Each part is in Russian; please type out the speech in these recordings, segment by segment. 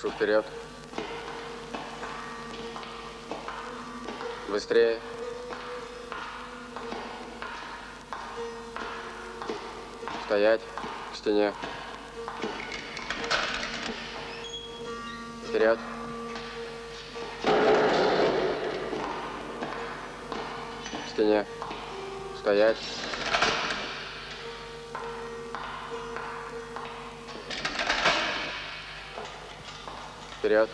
Прошу вперед. Быстрее. Стоять к стене. Вперед. К стене. Стоять. Вперед.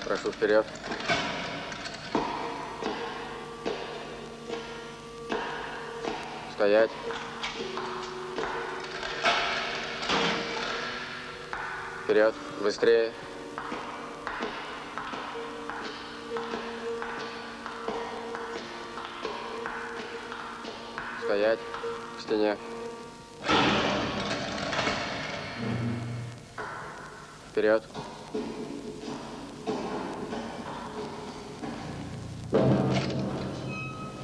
Прошу вперед. Стоять. Вперед. Быстрее. Стоять к стене. Вперед.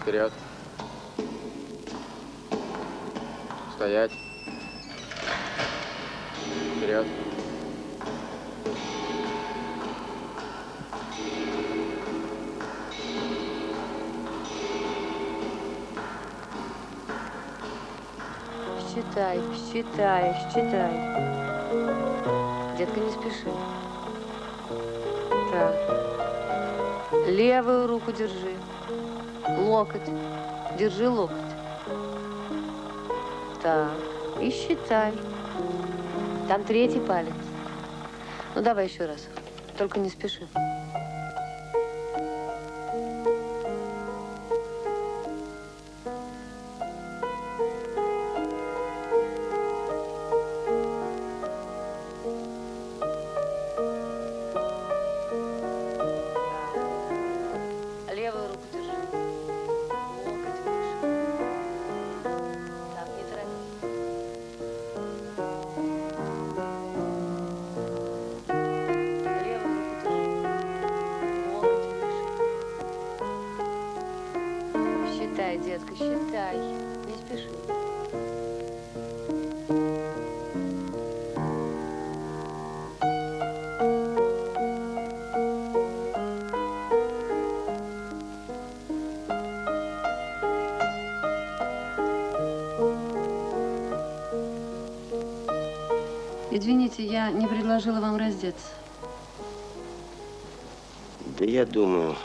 Вперед. Стоять. Вперед. Считай, считай, считай. Детка, не спеши. Так. Левую руку держи. Локоть. Держи локоть. Так. И считай. Там третий палец. Ну, давай еще раз. Только не спеши. Считай, детка, считай. Не спеши. Извините, я не предложила вам раздеться. Да я думаю,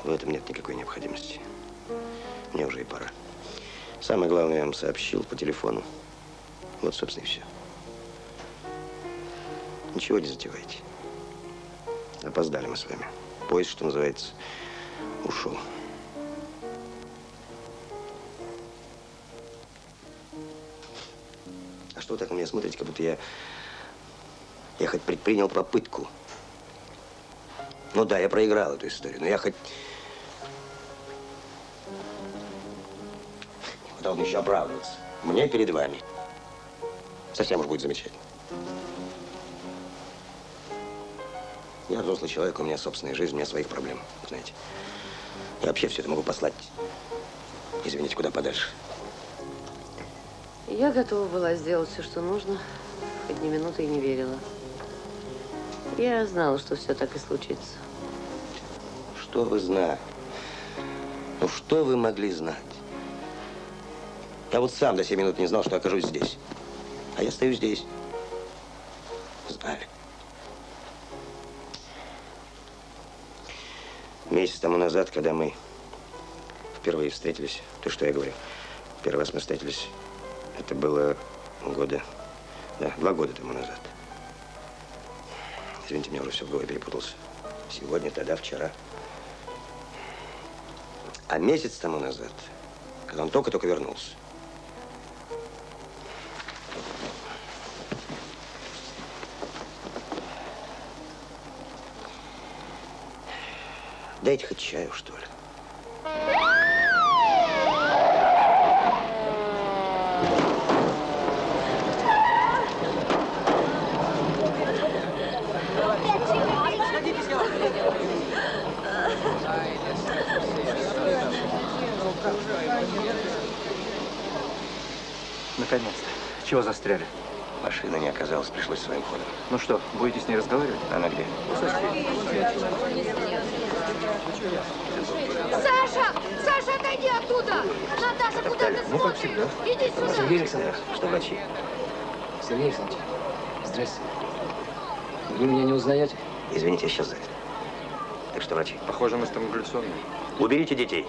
в этом нет никакой необходимости. Мне уже и пора. Самое главное, я вам сообщил по телефону. Вот, собственно, и все. Ничего не затевайте. Опоздали мы с вами. Поезд, что называется, ушел. А что вы так на меня смотрите, как будто я хоть предпринял попытку? Ну да, я проиграл эту историю, но я хоть... Должен еще оправдываться. Мне перед вами. Совсем уж будет замечательно. Я взрослый человек, у меня собственная жизнь, у меня своих проблем, знаете. Я вообще все это могу послать, извините, куда подальше. Я готова была сделать все, что нужно, хоть ни минуты и не верила. Я знала, что все так и случится. Что вы знали? Ну, что вы могли знать? Я вот сам до 7 минут не знал, что окажусь здесь. А я стою здесь. Знали. Месяц тому назад, когда мы впервые встретились, то, что я говорю, первый раз мы встретились, это было 2 года тому назад. Извините, меня уже все в голове перепутался. Сегодня, тогда, вчера. А месяц тому назад, когда он только-только вернулся, дайте хоть чаю, что ли. Наконец-то. Чего застряли? Машины не оказалось, пришлось своим ходом. Ну что, будете с ней разговаривать? Она где? Саша! Саша, отойди оттуда! Наташа, куда ты Ну, как смотришь? всегда. Иди сюда! Сергей Александрович, Что врачи? Сергей Александрович, здрасте. Вы меня не узнаете? Извините, я сейчас занят. Так что, врачи? Похоже, мы стоматологические. Уберите детей.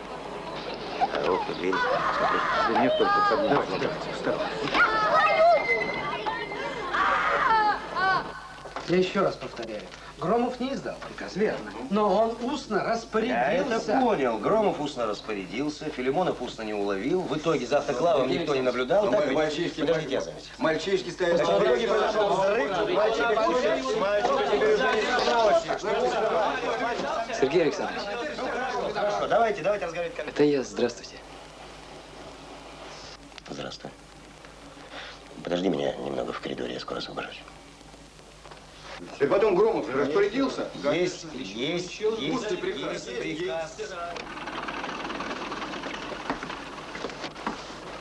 А окна, двери. Смотри. Да нет, только входные. Давайте, осторожно. Я еще раз повторяю. Громов не издал приказ, верно. Но он устно распорядился. понял. Громов устно распорядился, Филимонов устно не уловил. В итоге за автоклавом никто не наблюдал. Так, Мальчишки, подождите, я занят. мальчишки стоят. В итоге произошел взрыв. Сергей Александрович, Хорошо, давайте разговаривать. это я, здравствуйте. Здравствуй. Подожди меня немного в коридоре, я скоро освобожусь. И потом Громов же распорядился. Есть приказ.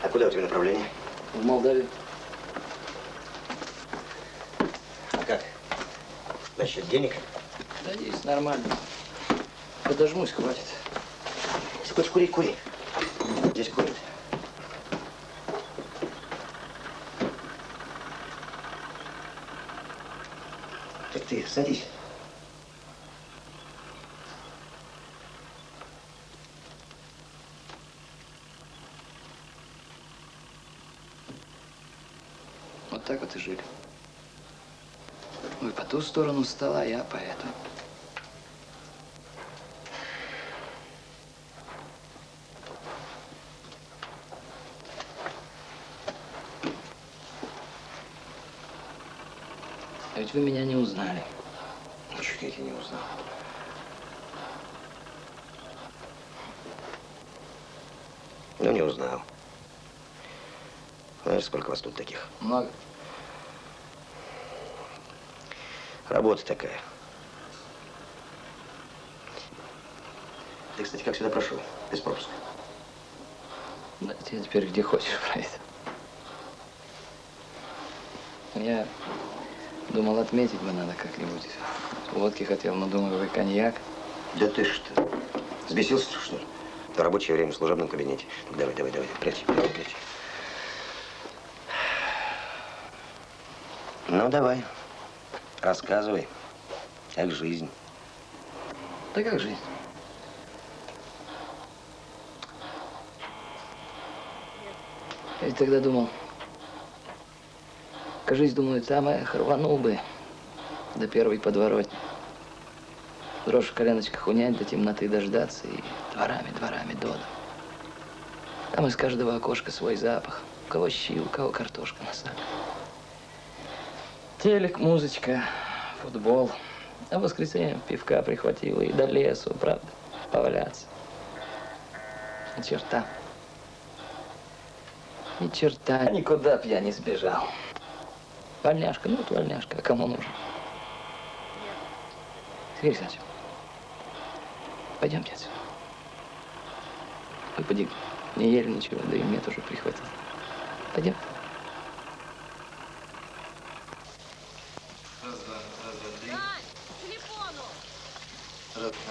А куда у тебя направление? В Молдавию. А как? Насчет денег? Надеюсь, нормально. Подожмусь, хватит. Если хочешь курить, кури. Здесь курят. Так ты садись. Вот так вот и жили. Вы по ту сторону стола, я по эту. А ведь вы меня не узнали. Ну, чуть я тебя не узнал. Ну, не узнал. Знаешь, сколько вас тут таких? Много. Работа такая. Ты, кстати, как сюда прошел? Без пропуска. Да, я теперь где хочешь пройду. Я думал, отметить бы надо как-нибудь. Водки хотел, но думаю, вы коньяк. Да ты что? Взбесился, что ли? В рабочее время в служебном кабинете. Ну, давай, прячь. Ну, давай. Рассказывай, как жизнь. Да как жизнь? Я ведь тогда думал, кажись, думаю, там я рванул бы до первой подворотни. Дрожь в коленочках унять, до темноты дождаться и дворами до дома. Там из каждого окошка свой запах. У кого щи, у кого картошка на сале. Телек, музычка, футбол. А в воскресенье пивка прихватила и до лесу, правда, поваляться. Ни черта. Ни черта. Никуда б я не сбежал. Вольняшка, ну вот вольняшка, а кому нужен? Сергей Александрович, пойдемте отсюда. Вы поди, не ели ничего, да и мне тоже прихватил. Пойдем.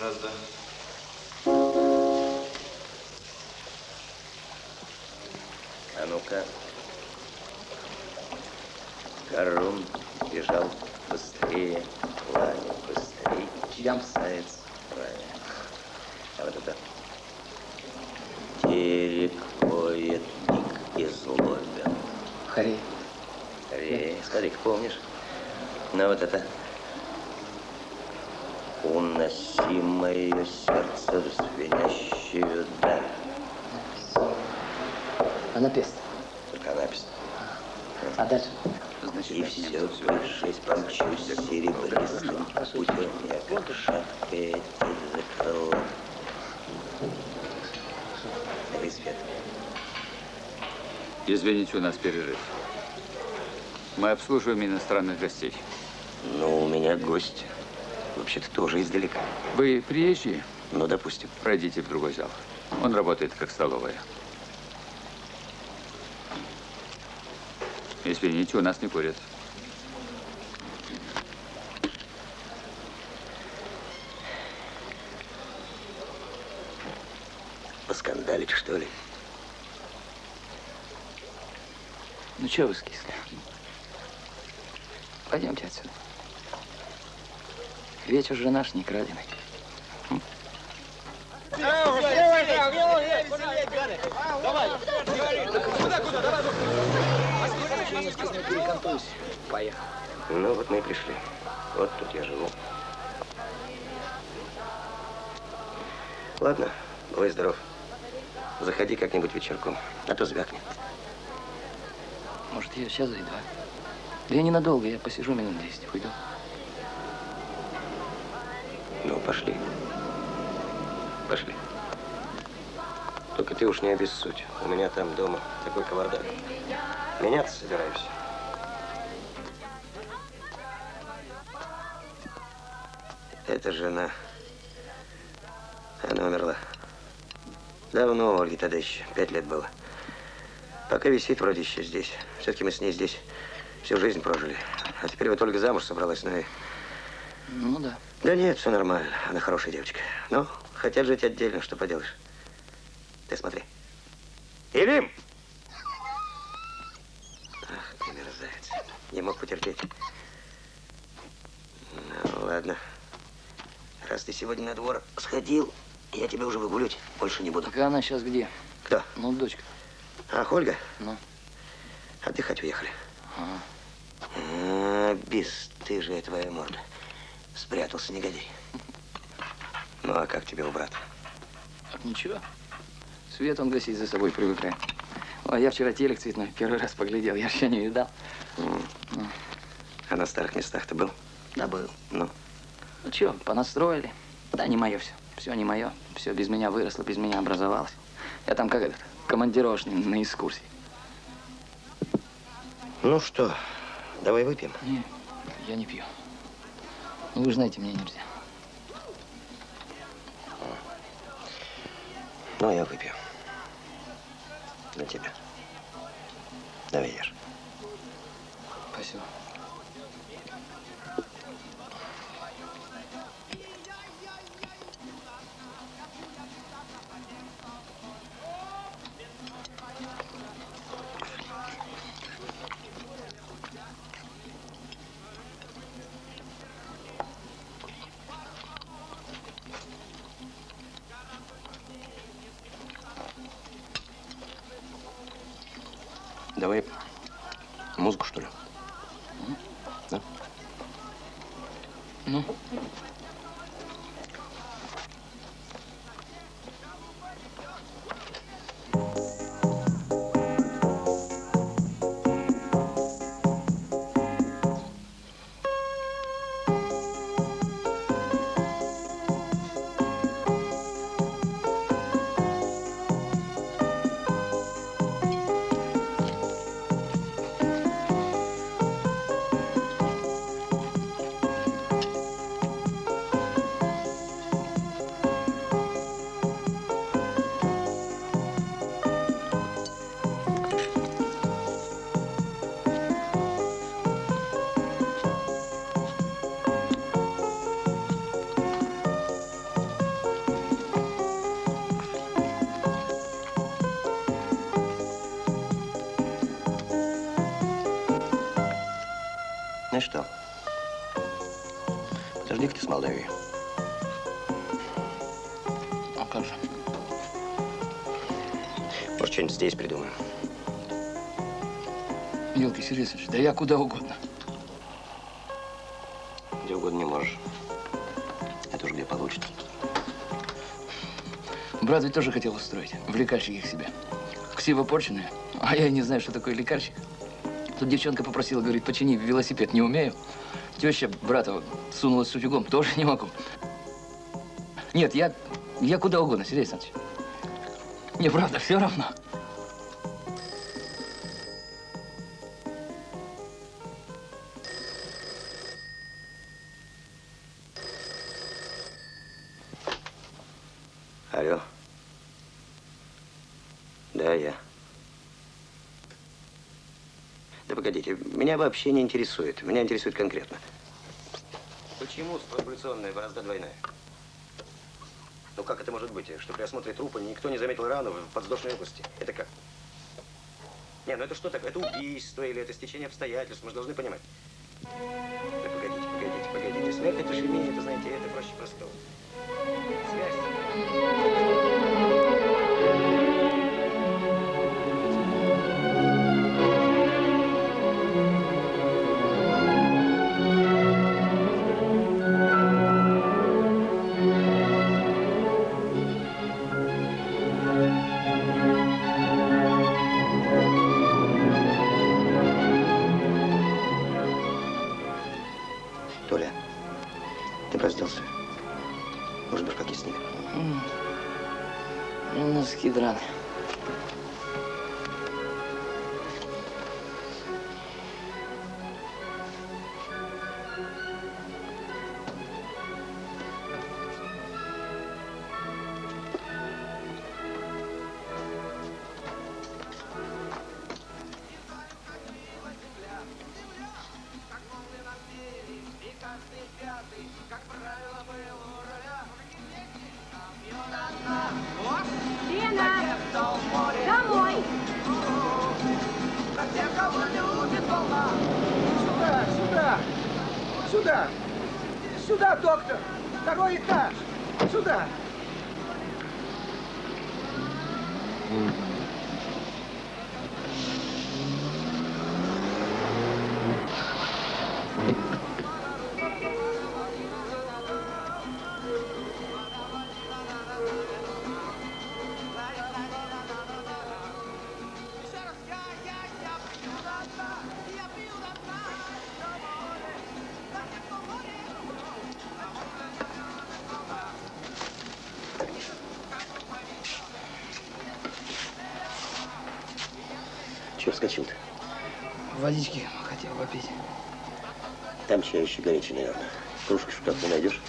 Раз, два. А ну-ка. Корон бежал быстрее, Ваня быстрее, чем заяц. Ваня. А вот это. Терек поет, дик и злобен. Харей. Смотри-ка, помнишь? Ну вот это. Уноси мое сердце в звенящую даль. Анапест. Только напись. А дальше? И все выше помчусь серебристым путем, я как шапка закрыла. Это свет. Извините, у нас перерыв. Мы обслуживаем иностранных гостей. Ну, у меня гость. Вообще-то тоже издалека. Вы приезжие? Ну, допустим. Пройдите в другой зал. Он работает как столовая. Извините, у нас не курят. Поскандалить, что ли? Ну, чего вы скисли? Пойдемте отсюда. Вечер же наш не краденый. Поехали. Ну, вот мы и пришли. Вот тут я живу. Ладно, бывай здоров. Заходи как-нибудь вечерком, а то звякнет. Может, я сейчас зайду, а? Да я ненадолго, я посижу минут 10, уйду. Ну, пошли. Пошли. Только ты уж не обессудь. У меня там дома такой кавардак. Меняться собираюсь. Это жена. Она умерла. Давно, Ольге тогда еще 5 лет было. Пока висит вроде еще здесь. Все-таки мы с ней здесь всю жизнь прожили. А теперь вот Ольга замуж собралась, ну и... Ну да. Да нет, все нормально. Она хорошая девочка. Но хотят жить отдельно, что поделаешь. Ты смотри. Илим! Ах, ты мерзавец. Не мог потерпеть. Ну, ладно. Раз ты сегодня на двор сходил, я тебя уже выгуливать больше не буду. Так она сейчас где? Кто? Ну, дочка. Ах, Ольга? Ну. Отдыхать уехали. Бесстыжая твоя морда. Спрятался, негодяй. Ну, а как тебе у брата? Так ничего. Свет он гасить за собой привыкает. А я вчера телек цветной первый раз поглядел. Я еще не видал. А на старых местах ты был? Да, был. Ну? Ну, что, понастроили. Да, не мое все. Все не мое. Все без меня выросло, без меня образовалось. Я там как этот, командировочный на экскурсии. Ну что, давай выпьем? Не, я не пью. Ну, вы же знаете, мне нельзя. Ну, я выпью. Для тебя. Давай ешь. Спасибо. Давай музыку, что ли? Да? Ну? Знаешь что? Подожди-ка ты с Молдавией. А как же? Может, что-нибудь здесь придумаем. Елки, серьезно, да я куда угодно. Где угодно не можешь. Это уж где получится. Брат ведь тоже хотел устроить в лекарщике к себе. Ксива порченая, а я и не знаю, что такое лекарщик. Тут девчонка попросила, говорит, почини велосипед, не умею. Теща брата сунулась с утюгом, тоже не могу. Нет, я куда угодно, Сергей Александрович. Мне правда все равно. Алло. Да, я. Да погодите, меня вообще не интересует. Меня интересует конкретно. Почему странгуляционная борозда двойная? Ну как это может быть, что при осмотре трупа никто не заметил рану в подвздошной области? Это как? Не, ну это что такое? Это убийство или это стечение обстоятельств? Мы же должны понимать. Да погодите. Смерть это шемия, это, знаете, это проще простого. Связь. Толя, ты разделся? Может, башмаки снимем? Носки драные. Сюда, доктор! Второй этаж! Сюда! Чего вскочил-то? Водички хотел попить. Там чай еще горячий, наверное. Кружку как ты найдешь?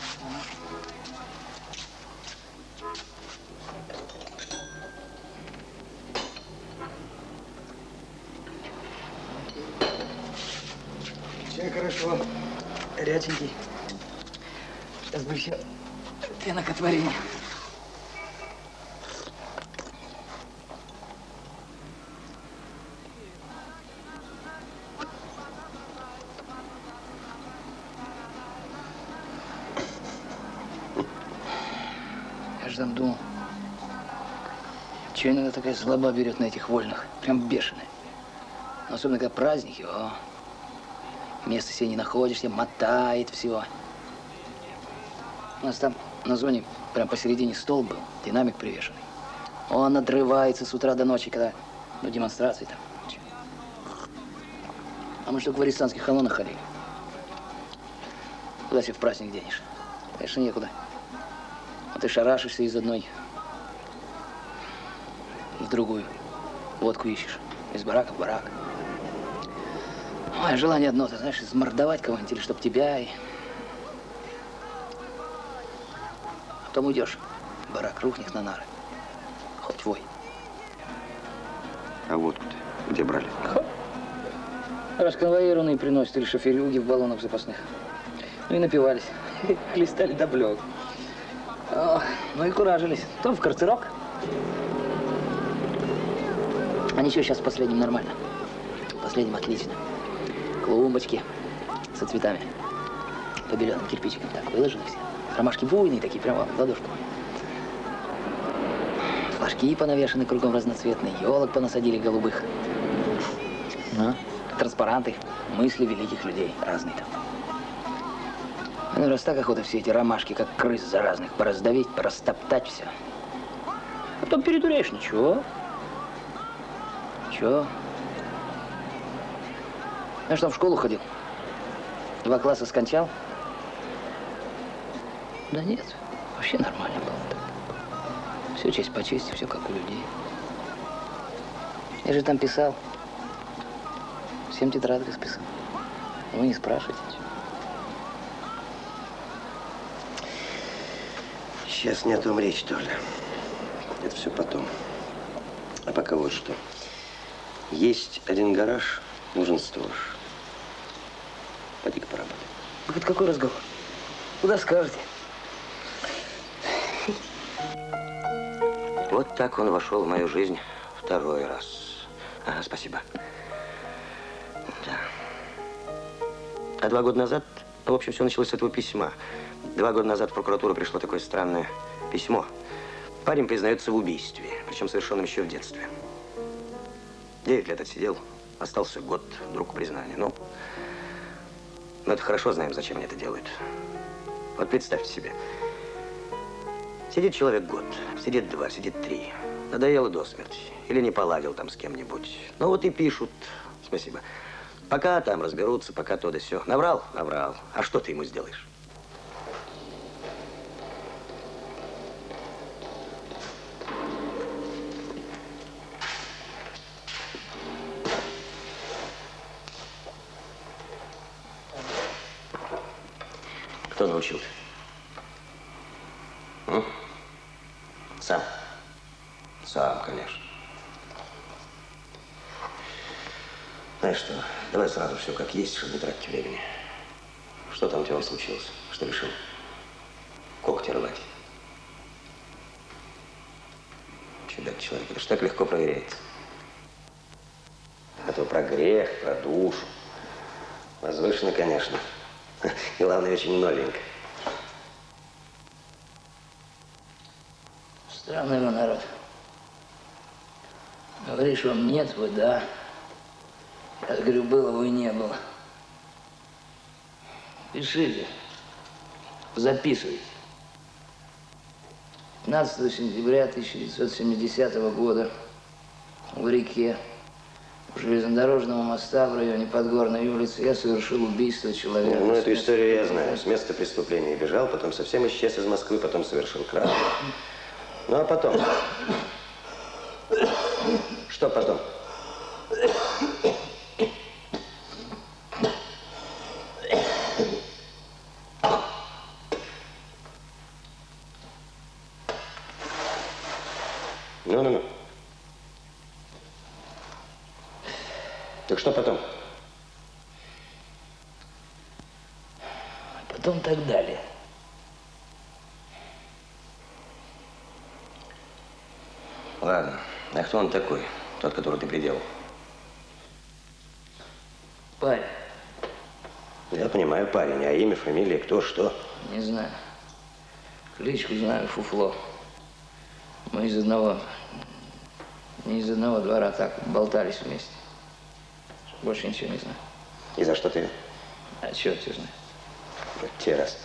Чай хорошо. Горяченький. Сейчас бы еще пенокотворение. Я же там думал, чего иногда такая злоба берет на этих вольных, прям бешеная. Но особенно когда праздники, о, места себе не находишь, тебе мотает все. У нас там на зоне прям посередине стол был, динамик привешенный. Он надрывается с утра до ночи, когда, ну, демонстрации там. А мы что, в арестантских колоннах ходили? Куда себе в праздник денешь? Конечно, некуда. А ты шарашишься из одной в другую. Водку ищешь. Из барака в барак. Ой, желание одно, ты знаешь, измордовать кого-нибудь, или чтоб тебя и... Потом уйдешь. Барак рухнет на нары. Хоть вой. А водку-то где брали? Расконвоированные приносят или шоферюги в баллонах запасных. Ну и напивались. Хлестали до блёк. Ну и куражились. То в карцерок. А ничего, сейчас в последнем нормально. В последнем отлично. Клумбочки со цветами. Побеленным кирпичиком так выложены все. Ромашки буйные такие, прямо в ладошку. Флажки понавешаны кругом разноцветные. Елок понасадили голубых. Транспаранты. Мысли великих людей. Разные там. Ну, раз так охота все эти ромашки, как крыс заразных, пораздавить, порастоптать все. А потом передуряешь, ничего. Ничего. Знаешь, там в школу ходил. 2 класса скончал. Да нет, вообще нормально было. Все честь по чести, все как у людей. Я же там писал. Всем тетрадки списал. Вы не спрашивайте. Сейчас не о том речь, Толя. Это все потом. А пока вот что. Есть один гараж Нужен сторож. Пойди-ка поработай. Это какой разговор? Куда скажете? Вот так он вошел в мою жизнь второй раз. Ага, спасибо. Да. А 2 года назад, в общем, все началось с этого письма. 2 года назад в прокуратуру пришло такое странное письмо. Парень признается в убийстве, причем совершенном еще в детстве. 9 лет отсидел, остался год до рукопризнания. Ну, это хорошо знаем, зачем они это делают. Вот представьте себе. Сидит человек год, сидит 2, сидит 3. Надоело до смерти. Или не поладил там с кем-нибудь. Ну вот и пишут. Спасибо. Пока там разберутся, пока то да сё. Наврал? Наврал. А что ты ему сделаешь? Кто научил-то? Сам. Сам, конечно. Знаешь что, давай сразу все как есть, чтобы не тратить времени. Что там у тебя случилось? Что решил? Когти рвать. Чудак человек, это ж так легко проверяется. А то про грех, про душу. Возвышенно, конечно. И главное, очень новенько. Странный вы народ. Говоришь, вам нет, вы да. Я говорю, было, вы не было. Пишите. Записывайте. 15 сентября 1970 года в реке у железнодорожного моста в районе Подгорной улицы я совершил убийство человека. Ну, эту историю я знаю. С места преступления бежал, потом совсем исчез из Москвы, потом совершил кражу. Ну, а потом? Что потом? Ну. Так что потом? Потом так далее. Ладно. А кто он такой? Тот, которого ты приделал? Парень. Я понимаю, парень. А имя, фамилия, кто, что? Не знаю. Кличку знаю, Фуфло. Мы не из одного двора так болтались вместе. Больше ничего не знаю. И за что ты? А черт его знает. Вот те раз.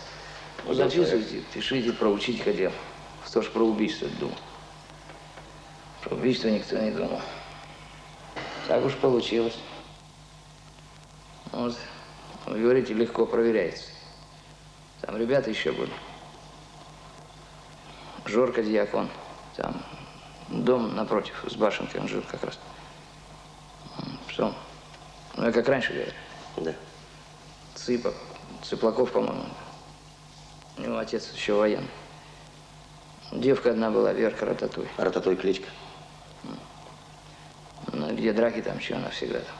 Ну, записывайте, пишите, проучить хотел. Кто ж про убийство думал? Про убийство никто не думал. Так уж получилось. Вот, вы говорите, легко проверяется. Там ребята еще были. Жорка Дьякон. Там дом напротив, с башенкой он жил как раз. Потом, ну, я как раньше говорю. Да. Цыплаков, по-моему. У него отец еще военный. Девка одна была, Верка Рататуй. Рататуй кличка? Ну, где драки, там чего, она всегда там.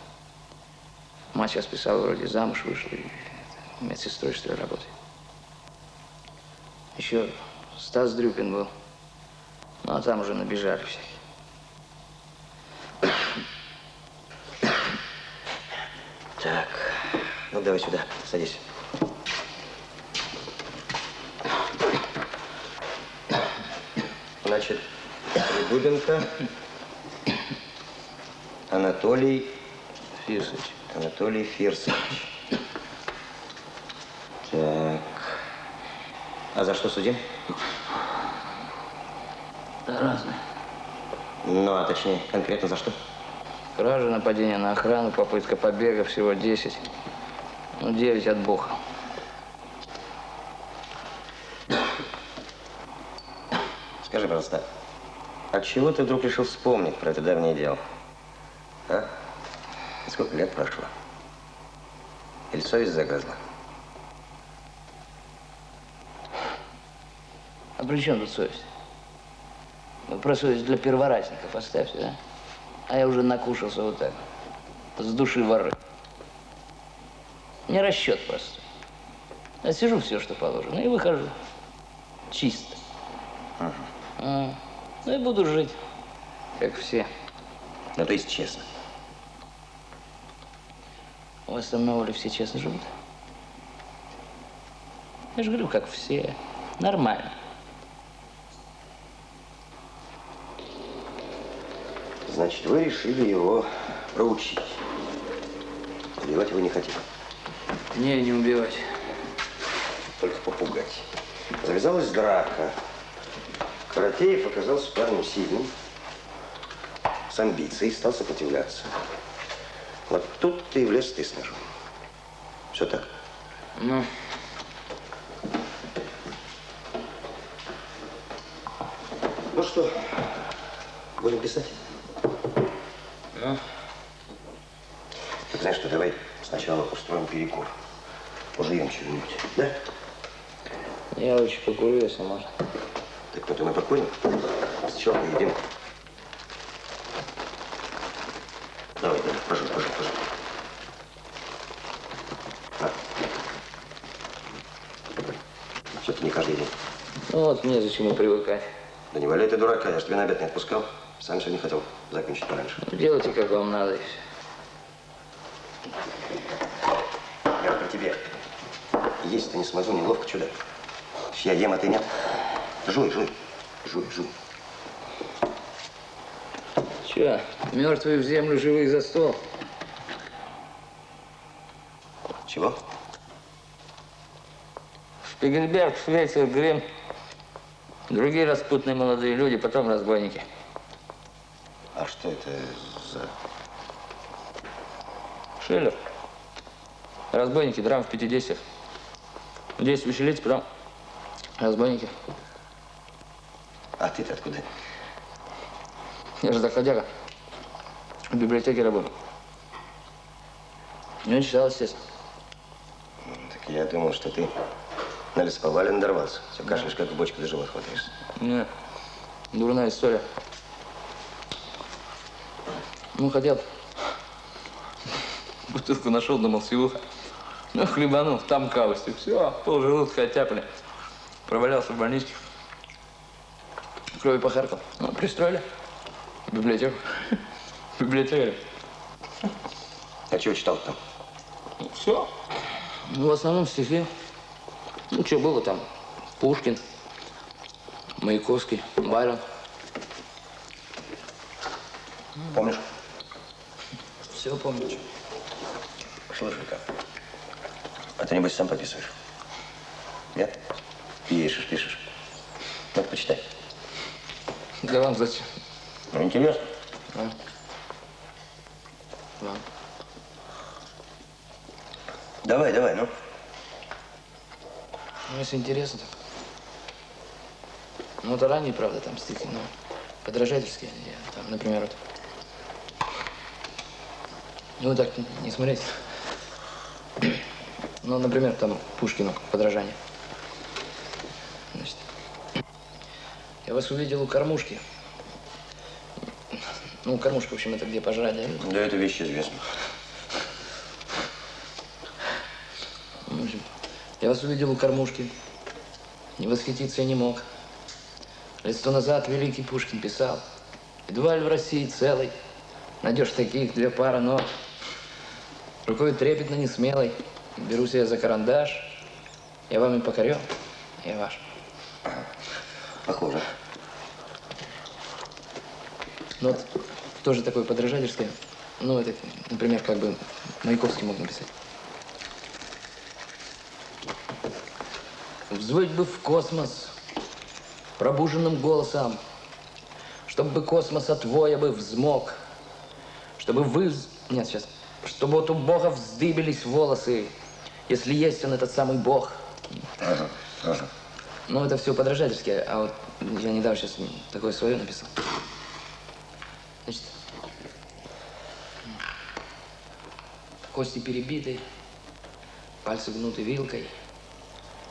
Мать сейчас писала, вроде замуж вышла и медсестрой, что ли, работает. Еще Стас Дрюпин был. Ну, а там уже набежали всякие. Так, ну давай сюда, садись. Значит, Придубенко Анатолий Фирсович. Анатолий Фирсович. Так. А за что судим? Да разные. Ну, а точнее, конкретно за что? Кража, нападение на охрану, попытка побега, всего 10. Ну, 9 от Бога. Скажи, пожалуйста, от чего ты вдруг решил вспомнить про это давнее дело? А? Сколько лет прошло? Или совесть загрызла? А при чем тут совесть? Вы про совесть для перворазников оставьте, да? А я уже накушался вот так. с души воры. Не расчет просто. Я сижу все, что положено, и выхожу. Чисто. Ну и буду жить, как все. Ну, то есть честно. У вас там на воле все честно живут? Я же говорю, как все. Нормально. Значит, вы решили его проучить. Убивать его не хотели. Не убивать. Только попугать. Завязалась драка. Каратеев оказался парнем сильным, с амбицией, стал сопротивляться. Вот тут-то и влез ты с ножом. Все так? Ну. Ну что, будем писать? Ну. Так знаешь что, давай сначала устроим перекур. Пожуем чего-нибудь, да? Я лучше покурю, если можно. Так потом и покурим. Сначала поедим. Давай, пожуй. Все-таки не каждый день. Ну вот мне зачем и привыкать. Да не валяй ты дурака, я ж тебя на обед не отпускал. Сам сегодня хотел закончить пораньше. Делайте, как вам надо. Я про тебя. Есть-то не смогу, неловко, чудо. Я ем, а ты нет. Жуй. Че, мертвые в землю, живые за стол? Чего? Шпигельберг, Швейцер, Грим. Другие распутные молодые люди, потом разбойники. А что это за... Шиллер. Разбойники, драма в 50-х. 10 веселить, потом разбойники. А ты-то откуда? Я же доходяга. В библиотеке работаю. Не читал, естественно. Так я думал, что ты на лесоповале надорвался. Все кашляешь, как в бочку за живот хватаешься. Нет, дурная история. Ну, хотел. Бутылку нашел, думал, сивуха. Ну, хлебанул, там кавости. Все, полжелудка оттяпали. Провалялся в больничке. Крови похаркал. Ну, пристроили. В библиотеку. Библиотекарь. А чего читал там? Все. Ну, в основном стихи. Ну, что было там? Пушкин, Маяковский, Байрон. Помнишь? Все помню. Слушай-ка, а ты, небось, сам пописываешь? Нет? Пишешь. Ну, почитай. Да вам зачем? Ну, интересно. Вам. Давай, ну. Ну, если интересно, так. Ну, это ранние, правда, там стихи, но подражательские. Там, например, вот. Ну, так не смотреть. Ну, например, там Пушкину подражание. Значит, я вас увидел у кормушки. Ну, кормушка, в общем, это где пожрать, да? Да, это вещь известна. В общем, я вас увидел у кормушки. Не восхититься я не мог. Лет 100 назад великий Пушкин писал: едва ли в России целой найдешь таких 2 пары ног. Рукой трепетно не смелой беру себя за карандаш. Я вами покорен, я ваш. Похоже. Ну вот тоже такое подражательское. Ну, это, например, как бы Маяковский мог написать. Взвыть бы в космос пробуженным голосом, чтобы космос от воя бы взмок, чтобы Нет, сейчас. Чтобы вот у Бога вздыбились волосы, если есть он этот самый Бог. Ага. Ну, это все подражательские, а вот я недавно сейчас такое свое написал. Значит, кости перебиты, пальцы гнуты вилкой,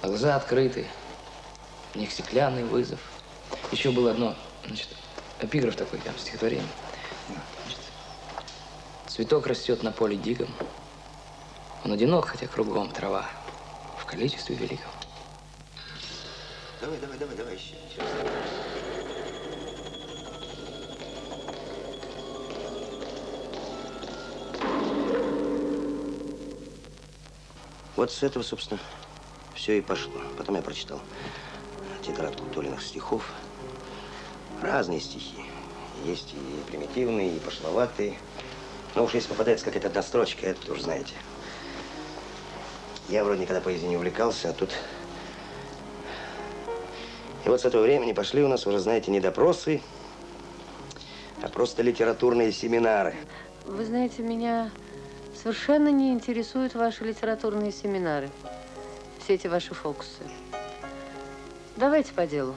а глаза открыты, в них стеклянный вызов. Еще было одно, значит, эпиграф такой, там, стихотворение. Значит, Цветок растет на поле диком. Он одинок, хотя кругом трава. В количестве великом. Давай еще. Вот с этого, собственно, все и пошло. Потом я прочитал тетрадку Толиных стихов. Разные стихи. Есть и примитивные, и пошловатые. Но уж если попадается какая-то одна строчка, это уж знаете. Я вроде никогда поэзией не увлекался, а тут… И вот с этого времени пошли у нас, уже знаете, не допросы, а просто литературные семинары. Вы знаете, меня совершенно не интересуют ваши литературные семинары. Все эти ваши фокусы. Давайте по делу.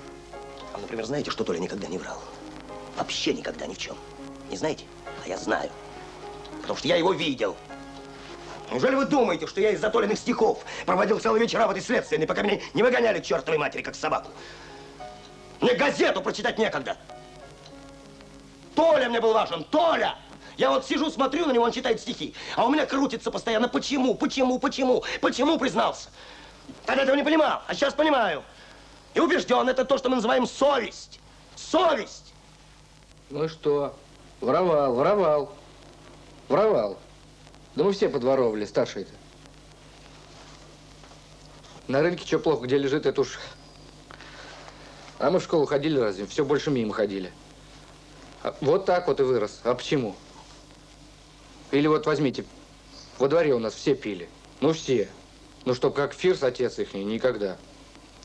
А, например, знаете, что Толя никогда не врал? Вообще никогда ни в чем. Не знаете? А я знаю. Потому что я его видел. Неужели вы думаете, что я из-за Толиных стихов проводил целые вечера в этой следственной, пока меня не выгоняли к чертовой матери, как собаку? Мне газету прочитать некогда. Толя мне был важен, Толя! Я вот сижу, смотрю на него, он читает стихи, а у меня крутится постоянно. Почему признался? Тогда этого не понимал, а сейчас понимаю. И убежден, это то, что мы называем совесть. Совесть! Ну и что? Воровал. Да мы все подворовывали, старшие-то. На рынке что плохо, где лежит, это уж… А мы в школу ходили разве? Все больше мимо ходили. Вот так вот и вырос. А почему? Или вот возьмите, во дворе у нас все пили. Ну все. Ну чтоб как Фирс, отец их, никогда.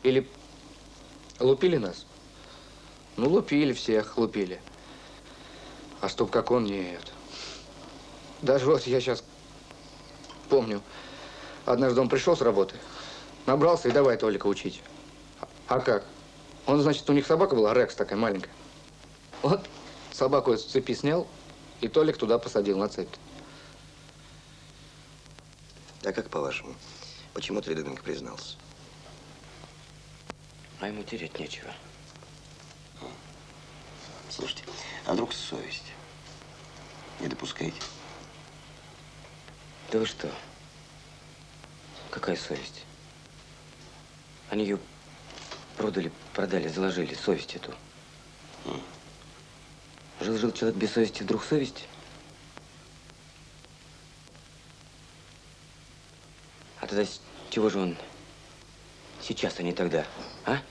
Или лупили нас? Ну лупили всех, лупили. А чтоб как он, нет. Даже вот я сейчас помню, однажды он пришел с работы, набрался и давай Толика учить. А как? Он, значит, у них собака была, Рекс такая маленькая. Вот собаку с цепи снял, и Толик туда посадил на цепь. А как по-вашему, почему Тридубенко признался? А ему терять нечего. Слушайте, а вдруг совесть? Не допускаете? Да вы что? Какая совесть? Они ее продали, заложили, совесть эту. Жил человек без совести, вдруг совесть? А тогда с чего же он сейчас, а не тогда, а?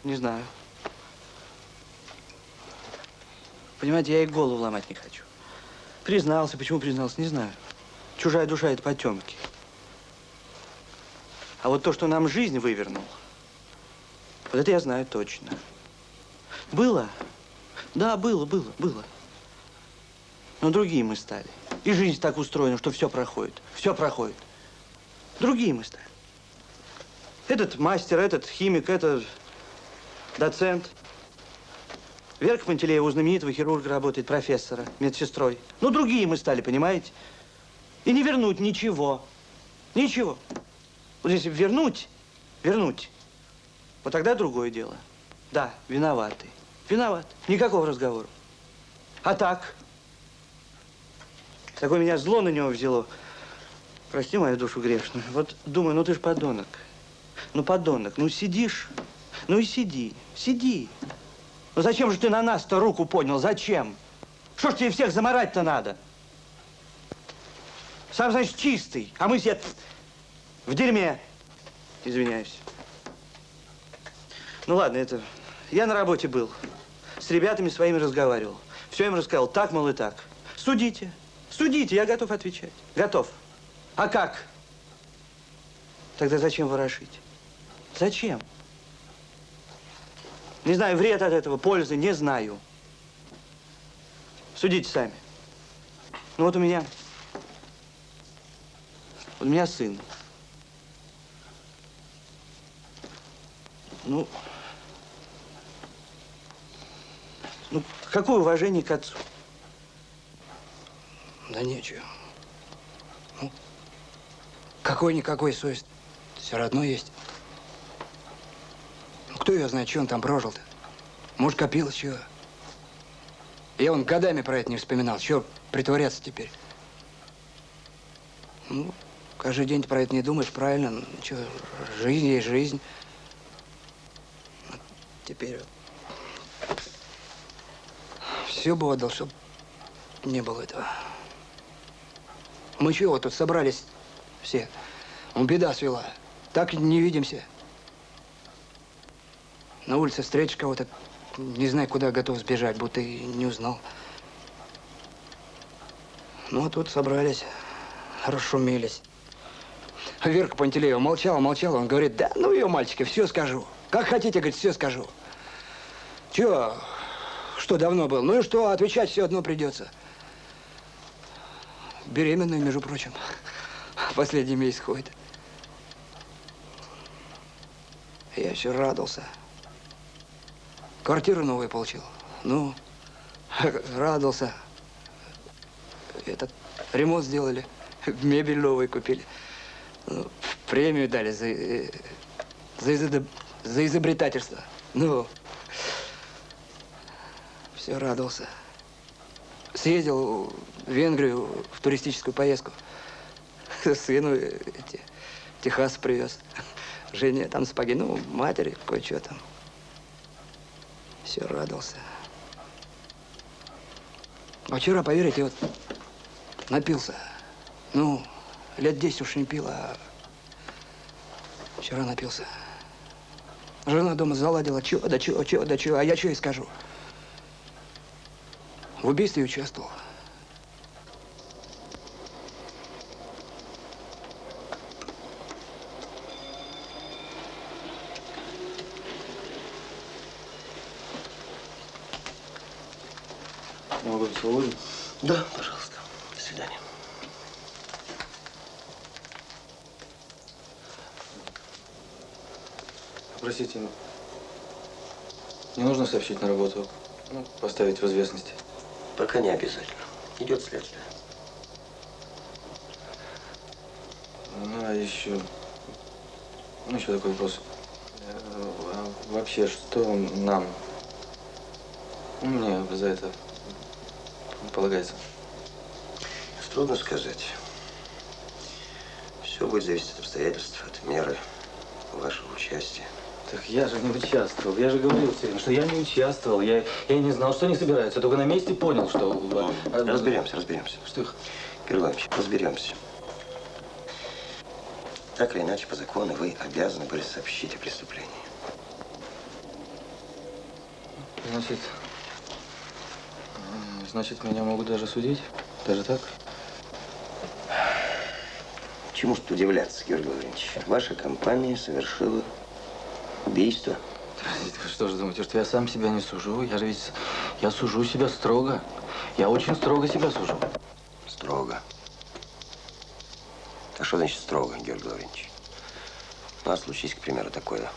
Не знаю. Понимаете, я и голову ломать не хочу. Признался, почему признался, не знаю. Чужая душа – это потемки. А вот то, что нам жизнь вывернул, вот это я знаю точно. Было? Да, было. Но другие мы стали. И жизнь так устроена, что все проходит. Другие мы стали. Этот мастер, этот химик, этот доцент. Верка Пантелеева у знаменитого хирурга работает, профессора, медсестрой. Ну, другие мы стали, понимаете? И не вернуть ничего. Ничего. Вот если вернуть, вот тогда другое дело. Да, виноваты. Никакого разговора. А так? Такое меня зло на него взяло. Прости мою душу грешную. Вот думаю, ну ты ж подонок. Ну сидишь, ну и сиди. Ну зачем же ты на нас-то руку поднял? Зачем? Что ж тебе всех заморать-то надо? Сам, значит, чистый, а мы все в дерьме. Извиняюсь. Ну ладно, это… Я на работе был. С ребятами своими разговаривал. Все им рассказал, так, мол, и так. Судите, я готов отвечать. Готов. А как? Тогда зачем ворошить? Зачем? Не знаю, вред от этого, пользы, не знаю. Судите сами. Ну вот у меня сын. Ну, какое уважение к отцу? Да нечего. Ну, какой-никакой совесть все равно есть. Ну, кто ее знает, что он там прожил-то? Может, копилось чего? Я он годами про это не вспоминал. Чего притворяться теперь? Ну, каждый день ты про это не думаешь, правильно? Ну, что, жизнь есть жизнь. Теперь все бы отдал, чтобы не было этого. Мы чего тут собрались все? Беда свела. Так не видимся. На улице встретишь кого-то, не знаю, куда готов сбежать, будто и не узнал. Ну, а тут собрались, расшумелись. Верка Пантелеева молчала, он говорит, да ну ее, мальчики, все скажу. Как хотите, говорит, все скажу. Чего? Что давно был? Ну и что, отвечать все одно придется. Беременная, между прочим, последний месяц ходит. Я все радовался. Квартиру новую получил. Ну, радовался. Этот ремонт сделали, мебель новую купили. Ну, премию дали за изобретательство. Ну, все радовался. Съездил в Венгрию в туристическую поездку. Сыну Техас привез. Жене там сапоги, ну, матери, кое-что там. Все радовался. А вчера, поверите, вот напился. Ну, лет 10 уж не пил, а вчера напился. Жена дома заладила, чего, а я что ей скажу? В убийстве участвовал. Могу быть свободен? Да, пожалуйста. До свидания. Простите, не нужно сообщить на работу, ну, поставить в известность? Пока не обязательно. Идет следствие. Ну, а еще такой вопрос. А вообще, что нам, мне за это полагается? Трудно сказать. Все будет зависеть от обстоятельств, от меры вашего участия. Так я же не участвовал. Я же говорил все время, что я не участвовал. Я не знал, что они собираются. Только на месте понял, что… Разберемся. Что их? Кириллович, разберемся. Так или иначе, по закону вы обязаны были сообщить о преступлении. Значит, меня могут даже судить? Даже так? Чему ж тут удивляться, Георгий Лаврентьевич? Ваша компания совершила убийство. Вы что же думаете, что я сам себя не сужу? Я сужу себя строго. Я очень строго себя сужу. Строго. А что значит строго, Георгий Лаврентьевич? У нас случись, к примеру, такое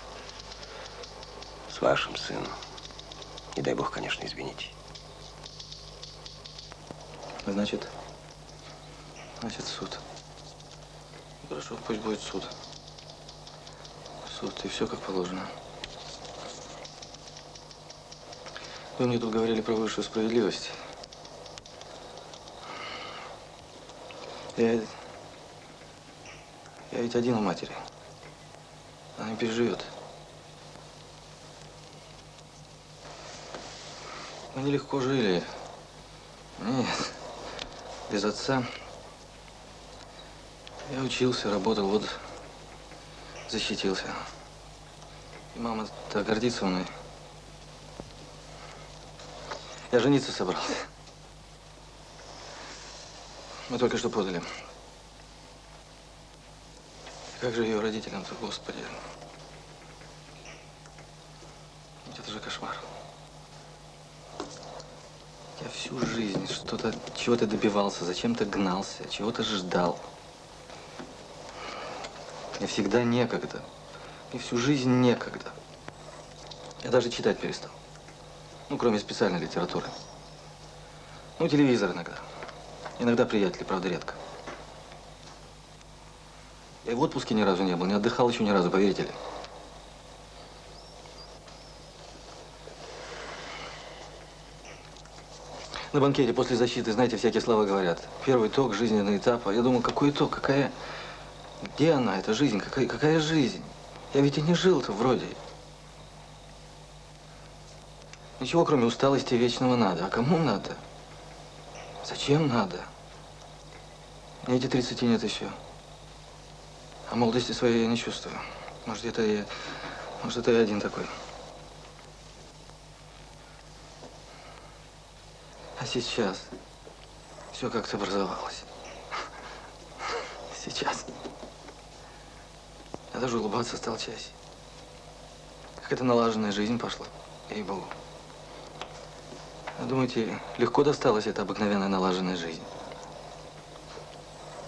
с вашим сыном. Не дай бог, конечно, извините. Значит, суд. Хорошо, пусть будет суд. Суд, и все как положено. Вы мне тут говорили про высшую справедливость. Я ведь один у матери. Она не переживет. Мы нелегко жили. Нет. Без отца. Я учился, работал, вот защитился. И мама так гордится мной. Я жениться собрался. Мы только что подали. Как же ее родителям-то, Господи. Это же кошмар. Я всю жизнь чего-то добивался, зачем-то гнался, чего-то ждал. Мне всегда некогда. Мне всю жизнь некогда. Я даже читать перестал. Ну, кроме специальной литературы. Ну, телевизор иногда. Иногда приятели, правда, редко. Я и в отпуске ни разу не был, не отдыхал еще ни разу, поверите ли. На банкете после защиты, знаете, всякие слова говорят. Первый итог жизненного этапа. Я думал, какой итог, какая… Где она, эта жизнь, какая жизнь? Я ведь и не жил-то вроде. Ничего, кроме усталости вечного надо. А кому надо? Зачем надо? Мне эти 30 нет еще. А молодости своей я не чувствую. Может, это я один такой. А сейчас все как-то образовалось. Сейчас. Я даже улыбаться стал чаще. Какая-то налаженная жизнь пошла, ей-богу. Думаете, легко досталась эта обыкновенная налаженная жизнь?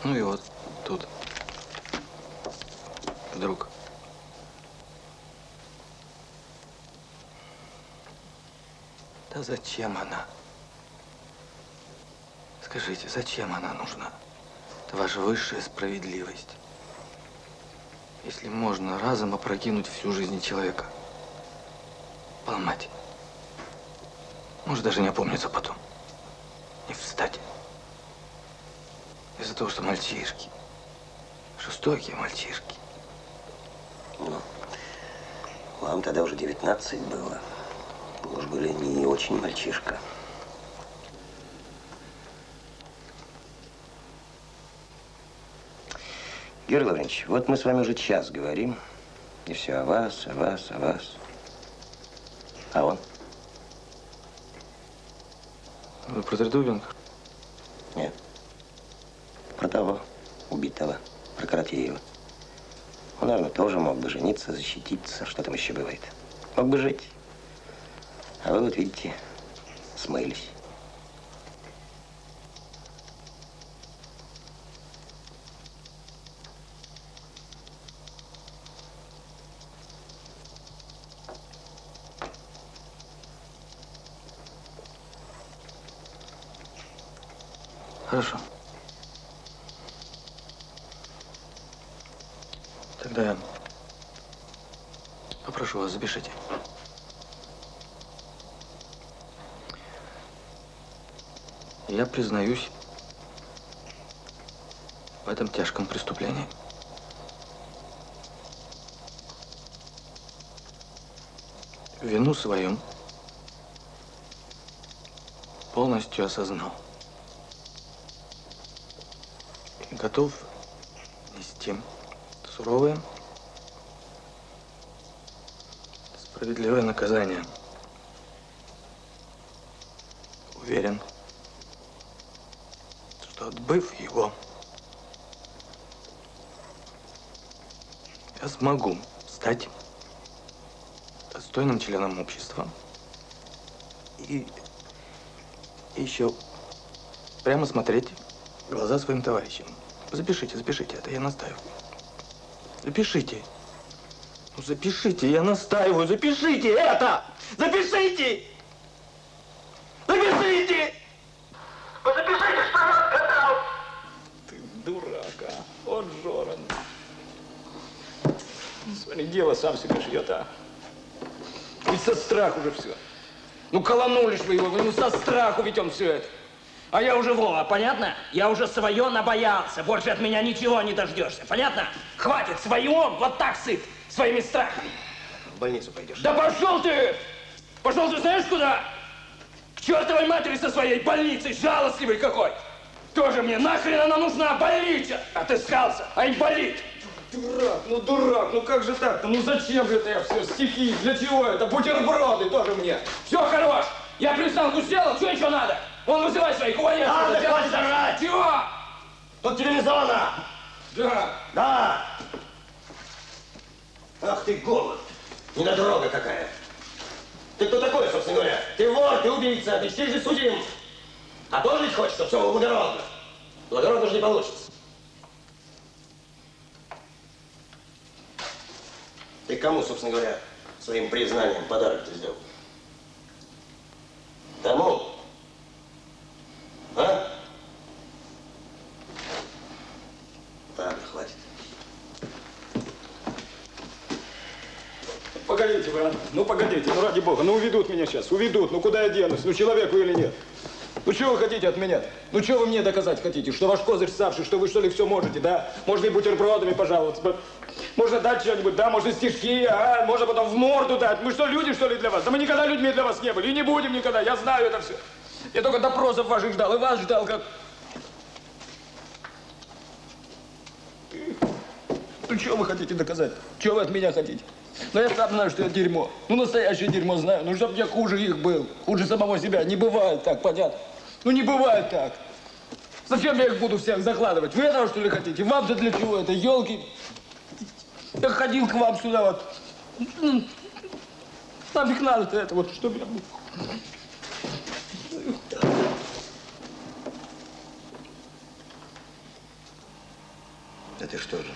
Ну и вот тут. Вдруг. Да зачем она? Скажите, зачем она нужна? Это ваша высшая справедливость. Если можно разом опрокинуть всю жизнь человека. Поломать. Может, даже не опомниться потом. Не встать. Из-за того, что мальчишки. Жестокие мальчишки. Ну, вам тогда уже 19 было. Вы уж были не очень мальчишка. Георгий Лаврентьевич, вот мы с вами уже час говорим. И все о вас, о вас, о вас. А он? Вы про Тридубенко? Нет. Про того, убитого, про Каратеева. Он, наверное, тоже мог бы жениться, защититься, что там еще бывает. Мог бы жить. А вы вот видите, смылись. Хорошо. Тогда я попрошу вас, запишите. Я признаюсь в этом тяжком преступлении. Вину свою полностью осознал. И готов нести суровое, справедливое наказание. Уверен, что отбыв его, я смогу стать достойным членом общества и еще прямо смотреть в глаза своим товарищам. Запишите, запишите, это я настаиваю. Запишите. Ну, запишите, я настаиваю, запишите это! Запишите! Запишите! Вы запишите, что я сказал! Ты дурак, а? Вот Жора. Смотри, дело сам себе шьет, а? Ведь со страху уже все. Ну, колонули ж вы его, ну, со страху ведь он все это. А я уже, Вова, понятно? Я уже свое набоялся. Больше от меня ничего не дождешься. Понятно? Хватит, своего, вот так сыт, своими страхами. В больницу пойдешь. Да пошел ты! Пошел ты знаешь куда? К чертовой матери со своей больницей, жалостливый какой! Тоже мне нахрен она нужна, больница! Отыскался, а инвалид! Дурак, ну как же так-то? Ну зачем же это я все, стихи, для чего это? Бутерброды тоже мне. Все, хорош, я приставку сделал, что еще надо? Вон, вызывай своих, увольняй. Надо, хватит орать! Чего? Тут телевизора! Да. Да! Ах ты, голод! Недодорога какая! Ты кто такой, собственно говоря? Ты вор, ты убийца, ты же судим! А тоже ведь хочешь, чтобы все было благородно? Благородно же не получится. Ты кому, собственно говоря, своим признанием подарок-то сделал? Кому? А? Ладно, хватит. Погодите вы, ну погодите, ну ради бога, ну уведут меня сейчас, уведут, ну куда я денусь, ну человек вы или нет? Ну, что вы хотите от меня? Ну, что вы мне доказать хотите? Что ваш козырь ставший, что вы, что ли, все можете, да? Можно и бутербродами пожаловаться. Можно дать что-нибудь, да? Можно стишки, а? Можно потом в морду дать. Мы что, люди, что ли, для вас? Да мы никогда людьми для вас не были. И не будем никогда. Я знаю это все. Я только допросов ваших ждал. И вас ждал, как... Ну, что вы хотите доказать? Что вы от меня хотите? Ну, я сам знаю, что я дерьмо. Ну, настоящее дерьмо знаю. Ну, чтоб я хуже их был. Хуже самого себя. Не бывает так, понятно? Ну, не бывает так. Зачем я их буду всех закладывать? Вы этого, что ли, хотите? Вам-то для чего это? Елки. Я ходил к вам сюда вот. Нафиг надо-то это вот, чтобы я был. Да ты что же?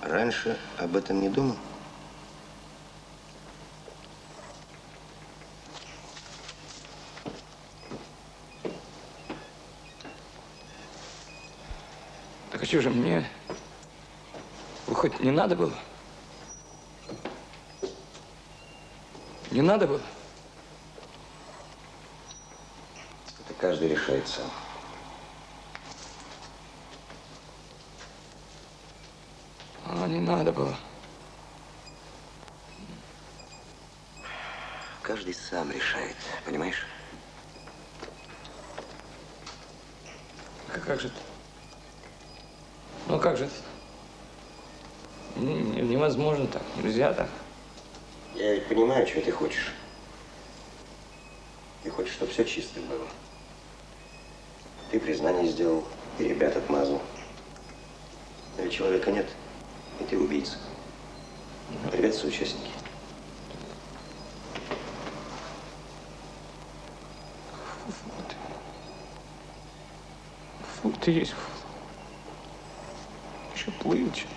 Раньше об этом не думал? Так а что же мне? Хоть не надо было? Не надо было? Это каждый решает сам. А, не надо было. Каждый сам решает, понимаешь? А как же это? Ну как же это? Невозможно так, нельзя так. Я ведь понимаю, чего ты хочешь. Ты хочешь, чтобы все чисто было. Ты признание сделал, и ребят отмазал. Но ведь человека нет, и ты убийца. Ребята соучастники. Фу, ты есть. Еще плыл что-то.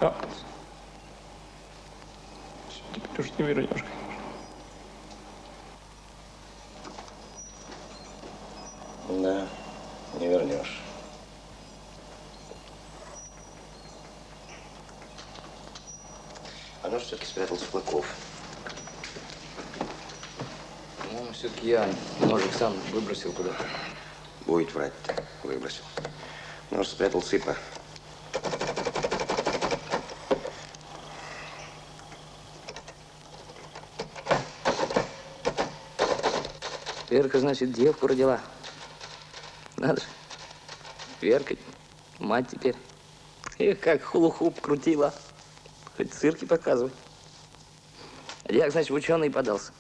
А, теперь уже не вернешь, конечно. Да, не вернешь. А нож все-таки спрятался в Клыков. Ну, все-таки я ножик сам выбросил куда-то. Будет врать-то, выбросил. Нож спрятал Цыпа. Верка, значит, девку родила. Надо же. Верка, мать теперь. Эх, как хулу-хуп крутила. Хоть цирки показывай. А я, значит, в ученый подался.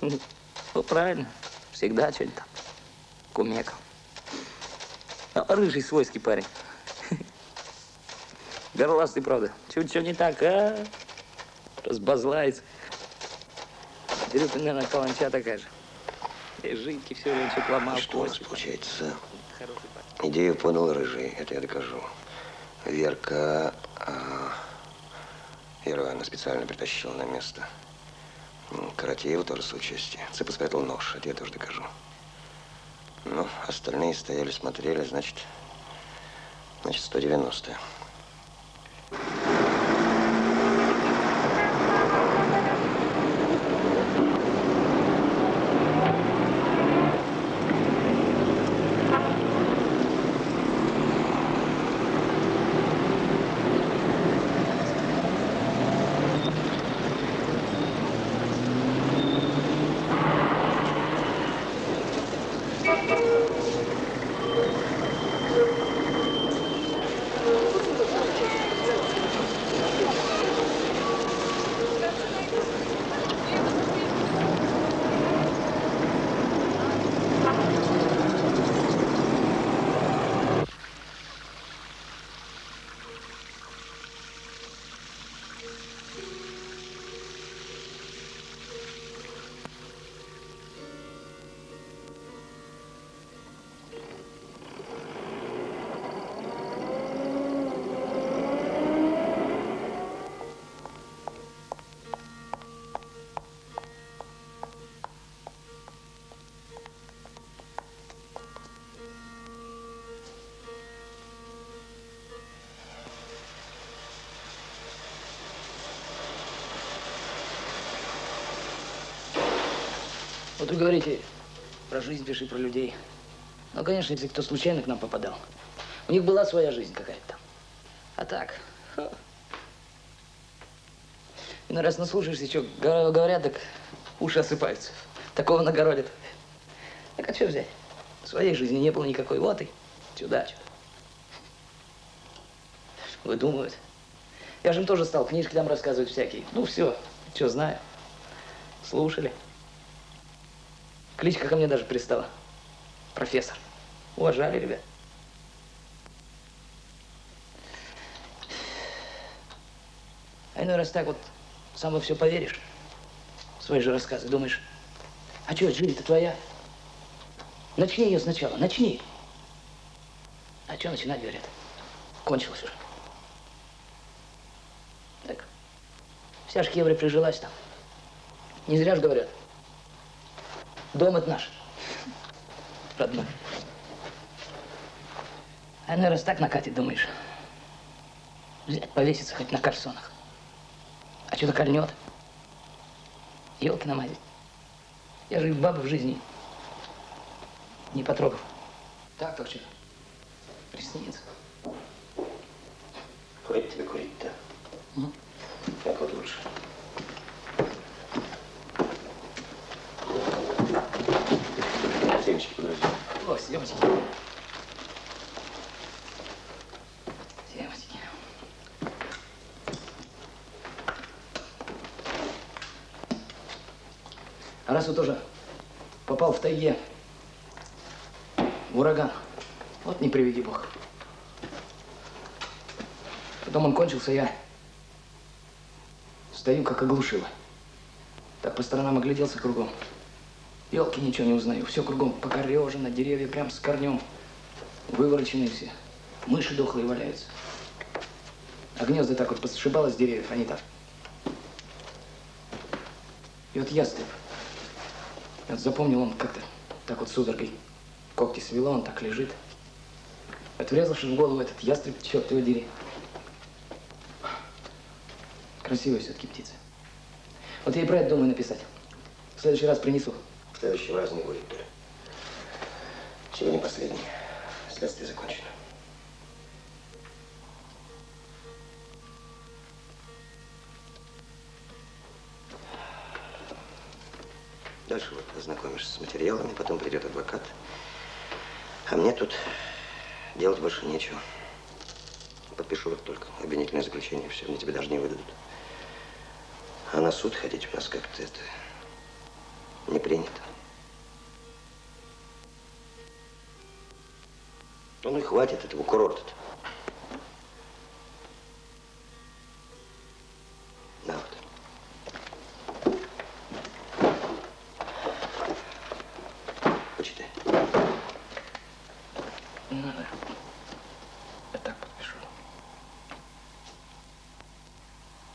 Ну, правильно. Всегда что-нибудь там. Кумекал. Ну, рыжий свойский парень. Горластый, правда. Чуть-чуть не так, а? Разбазлается. Дерюта, наверное, каланча такая же. И жидкий все время что-то ломал. Что у нас получается? Идею подал Рыжий, это я докажу. Верка Ивановна специально притащила на место. Каратеева тоже соучастие. Цыпа спрятал нож, это я тоже докажу. Ну, остальные стояли, смотрели, значит 190. Вот вы говорите, про жизнь пиши, про людей. Ну, конечно, если кто случайно к нам попадал. У них была своя жизнь какая-то там. А так. И на раз наслушаешься, что говорят, так уши осыпаются. Такого нагородят. Так а что взять? Своей жизни не было никакой. Вот и сюда. Выдумывают. Я же им тоже стал книжки там рассказывать всякие. Ну, все, что знаю. Слушали. Кличка ко мне даже пристала. Профессор. Уважали, ребят. А иной раз так вот сам во все поверишь. В свои же рассказы. Думаешь, а что, жизнь-то твоя? Начни ее сначала, начни. А что начинать, говорят? Кончилось уже. Так. Вся ж Кевря прижилась там. Не зря ж говорят. Дом это наш. Родной. А иной раз так накатит, думаешь. Взять, повеситься хоть на кальсонах. А что-то кольнет. Елки намазить. Я же и бабы в жизни не потрогал. Так что приснится. Курить тебе курить-то. Как вот лучше. Семечки подожди. О, семечки. Семечки. А раз вы тоже попал в тайге в ураган, вот не приведи Бог. Потом он кончился, я стою как оглушило. Так по сторонам огляделся кругом. Елки, ничего не узнаю. Все кругом покорежено, деревья прям с корнем. Вывороченные все. Мыши дохлые валяются. А гнезда так вот посшибало с деревьев, они так. И вот ястреб. Вот запомнил он как-то так вот судорогой. Когти свело, он так лежит. Вот врезавшись в голову этот ястреб, черт его дери. Красивая все-таки птица. Вот я и про это думаю написать. В следующий раз принесу. В следующий раз не будет, Толя. Сегодня последний. Следствие закончено. Дальше вот ознакомишься с материалами, потом придет адвокат. А мне тут делать больше нечего. Подпишу вот только обвинительное заключение, все, мне тебе даже не выдадут. А на суд ходить у нас как-то это не принято. Ну и хватит этого курорта-то. На вот. Почитай. Не надо. Я так подпишу.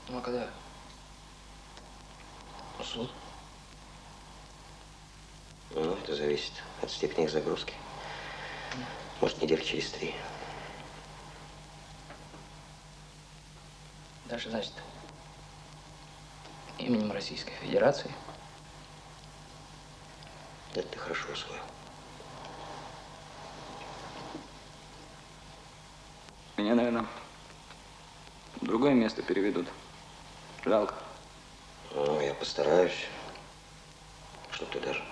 Ну а когда? Суд? Ну, это зависит от степени их загрузки. Может, недель через 3. Дальше, значит, именем Российской Федерации. Это ты хорошо усвоил. Меня, наверное, в другое место переведут. Жалко. Ну, я постараюсь, чтоб ты даже.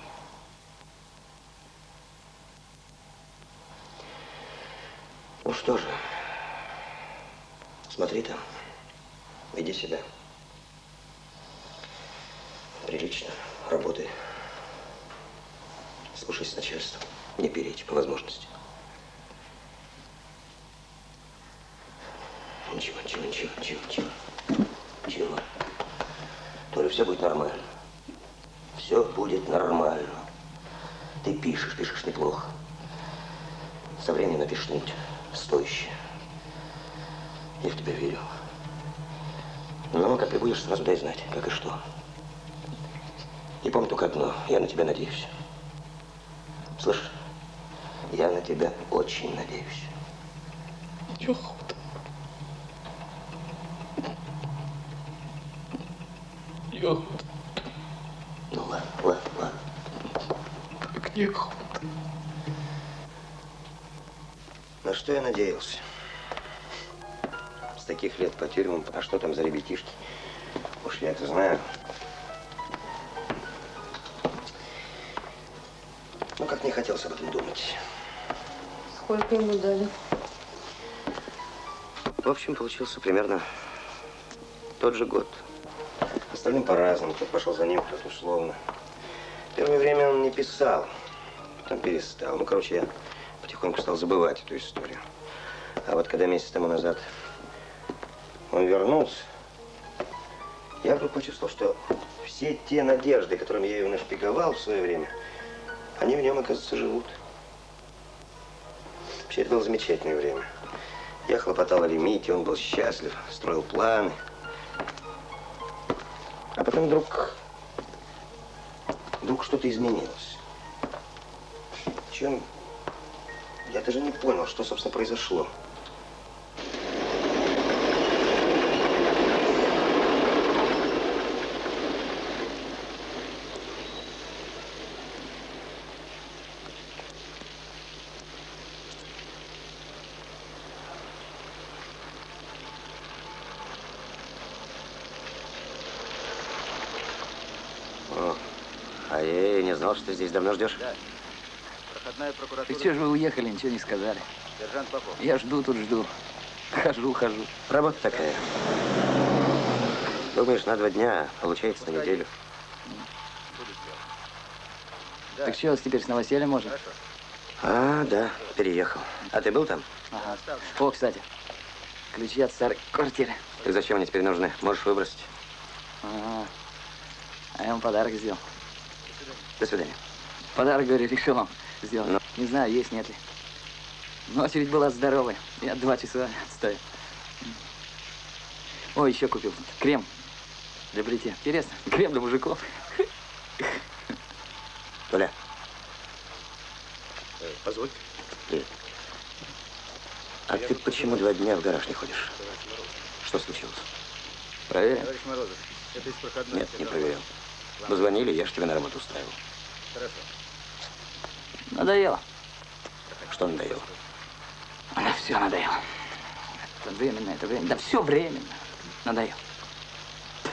Ну что же, смотри там, веди себя прилично, работай, слушайся начальства, не перечь по возможности. Ничего. Толя, все будет нормально. Все будет нормально. Ты пишешь неплохо. Со временем напишешь что-нибудь стоящее. Я в тебя верю. Но как ты будешь, сразу дай знать, как и что. И помни только одно, я на тебя надеюсь. Слышишь? Я на тебя очень надеюсь. Ну ладно. Никуда. На что я надеялся? С таких лет по тюрьмам, а что там за ребятишки? Уж я это знаю. Ну, как не хотелось об этом думать. Сколько ему дали? В общем, получился примерно тот же год. Остальным по-разному. Кто пошел за ним, кто условно. Первое время он не писал, потом перестал. Ну, короче, я потихоньку стал забывать эту историю. А вот когда месяц тому назад он вернулся, я вдруг почувствовал, что все те надежды, которыми я его нашпиговал в свое время, они в нем, оказывается, живут. Вообще, это было замечательное время. Я хлопотал о лимите, он был счастлив, строил планы. А потом вдруг что-то изменилось. Чем? Я даже не понял, что, собственно, произошло. Что ты здесь давно ждешь? Да. Проходная прокуратура. Ты что же вы уехали, ничего не сказали? Сержант Попов. Я жду, тут жду. Хожу. Работа такая. Думаешь, на 2 дня, получается на неделю. Да. Так что, теперь с новосельем можно? Хорошо. А, да, переехал. А ты был там? Ага. О, кстати, ключи от старой квартиры. Так зачем они теперь нужны? Можешь выбросить. Ага. А я вам подарок сделал. До свидания. Подарок, говорю, решил вам сделать. Но... Не знаю, есть, нет ли. Но очередь была здоровая. Я 2 часа отстоял. Ой, еще купил крем для бритья. Интересно, крем для мужиков. Толя. Позволь. Привет. А ты почему 2 дня в гараж не ходишь? Что случилось? Проверим. Товарищ Морозов, это из проходной. Нет, не проверил. Позвонили, я ж тебя на работу устраивал. Хорошо. Надоело. Что надоело? Да все надоело. Это время. Да все временно. Надоело.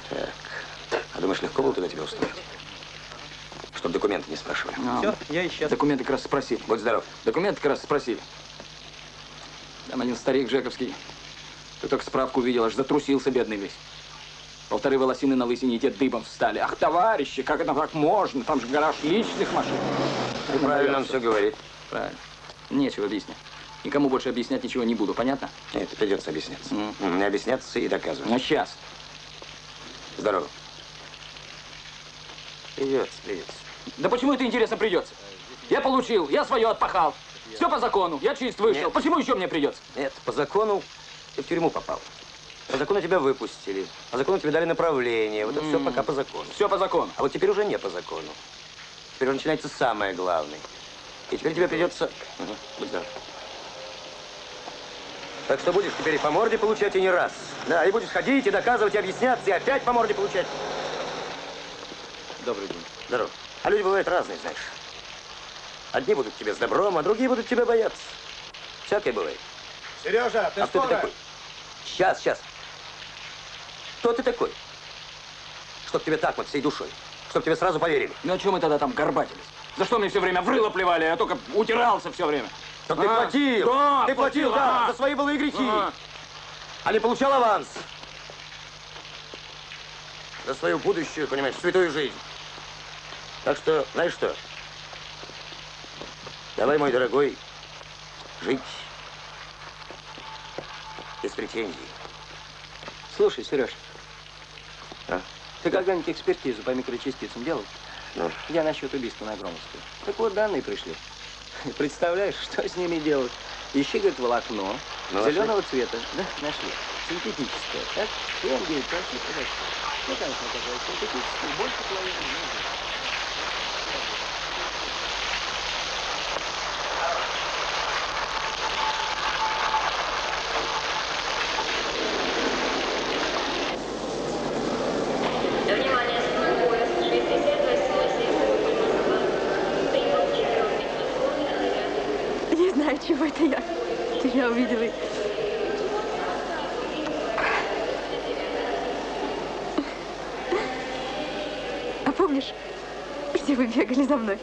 Так. А думаешь, легко было туда тебя устроить? Чтоб документы не спрашивали. Все, я исчез. Документы как раз спросили. Будь здоров. Документы как раз спросили. Там один старик Жековский. Ты только справку увидел, аж затрусился бедный весь. 1,5 волосины на лысине, и те дыбом встали. Ах, товарищи, как это так можно? Там же гараж личных машин. Ты правильно он все говорит. Правильно. Нечего объяснять. Никому больше объяснять ничего не буду, понятно? Нет, придется объясняться. Не объясняться и доказывать. Ну, сейчас. Здорово. Придется. Да почему это, интересно, придется? Я получил, я свое отпахал. Все по закону, я чист вышел. Нет. Почему еще мне придется? Нет, по закону ты в тюрьму попал. По закону тебя выпустили. По закону тебе дали направление. Вот это все пока по закону. Все по закону. А вот теперь уже не по закону. Теперь уже начинается самое главное. И теперь тебе придется... Будь здоров. Так что будешь теперь и по морде получать, и не раз. Да, и будешь ходить, и доказывать, и объясняться, и опять по морде получать. Добрый день. Здорово. А люди бывают разные, знаешь. Одни будут тебе с добром, а другие будут тебя бояться. Всякое бывает. Сережа, ты кто ты такой? Сейчас. Кто ты такой? Чтоб тебе так вот всей душой. Чтоб тебе сразу поверили. Ну, а чем мы тогда там горбатились? За что мне все время в рыло плевали? Я только утирался все время. Чтоб ты платил. Да, ты платил, да, за свои былые грехи. А не получал аванс. За свою будущую, понимаешь, святую жизнь. Так что, знаешь что? Давай, мой дорогой, жить без претензий. Слушай, Сереж, А? ты когда-нибудь экспертизу по микрочастицам делал? Ну? Я насчет убийства на Громовской. Так вот, данные пришли. Представляешь, что с ними делать? Ищи, говорит, волокно зеленого цвета. Да, нашли. Синтетическое. Так? И он говорит, пошли, подожди. Ну, конечно, оказалось синтетическое, больше половины. Внимание, поезд 68 прибыл Москва. Прибыл знаю, чего это я тебя увидела. А помнишь, где вы бегали за мной?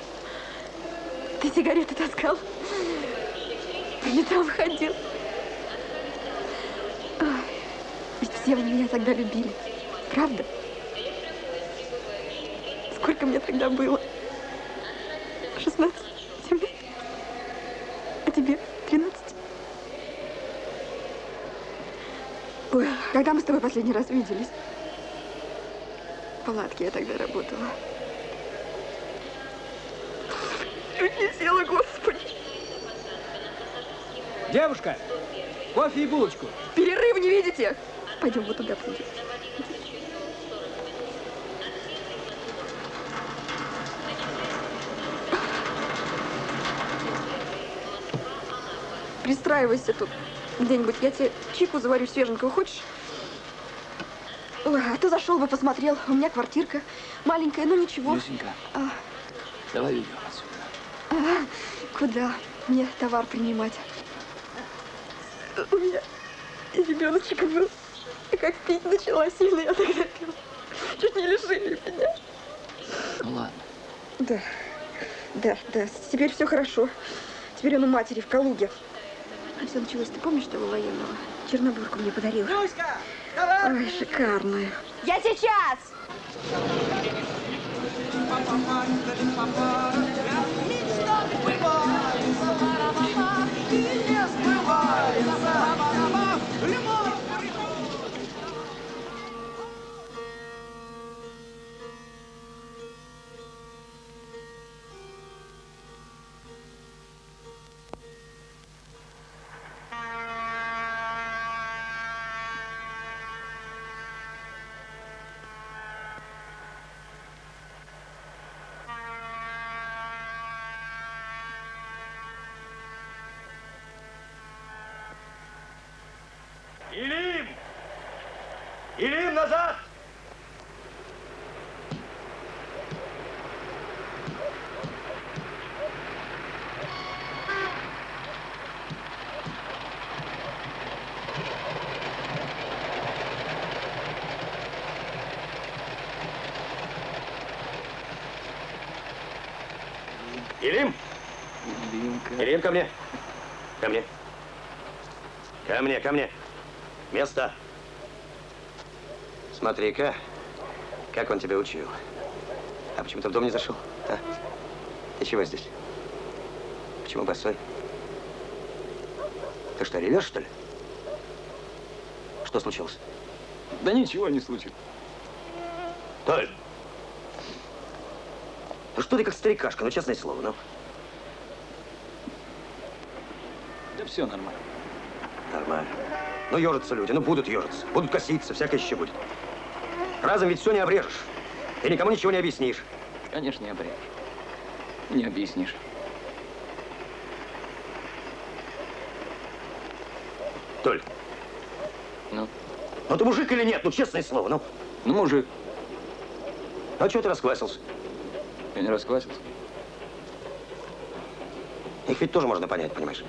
Ты сигареты таскал. По пятам ходил. Ведь все вы меня тогда любили. Правда? Сколько мне тогда было? 16, 17. А тебе 13. Ой, когда мы с тобой последний раз виделись? В палатке я тогда работала. Чуть не села, Господи. Девушка, кофе и булочку. Перерыв не видите? Пойдем вот туда пойдем. Пристраивайся тут где-нибудь. Я тебе чайку заварю свеженького. Хочешь? Ой, а ты зашел бы, посмотрел. У меня квартирка маленькая, но ничего. Люсенька, давай уйдем отсюда. Куда мне товар принимать? У меня ребеночек был. И как пить начала сильно, я тогда пила. Чуть не лишили меня. Ну ладно. Да. Теперь все хорошо. Теперь он у матери в Калуге. А все началось, ты помнишь того военного? Чернобурку мне подарил. Люська, товар! Ой, шикарная. Я сейчас! Илим, назад! Илим! Илим, ко мне! Ко мне! Ко мне! Место! Смотри-ка, как он тебя учил. А почему ты в дом не зашел? А? Ты чего здесь? Почему босой? Ты что, ревешь, что ли? Что случилось? Да ничего не случилось. Толь! Ну что ты как старикашка, ну честное слово, ну. Да все нормально. Нормально. Ну ежатся люди, ну будут ежиться, будут коситься, всякое еще будет. Разом ведь все не обрежешь. И никому ничего не объяснишь. Конечно, не обрежешь. Не объяснишь. Толь. Ну? Ну ты мужик или нет? Ну честное слово, ну. Ну, мужик. А чего ты расквасился? Я не расквасился. Их ведь тоже можно понять, понимаешь?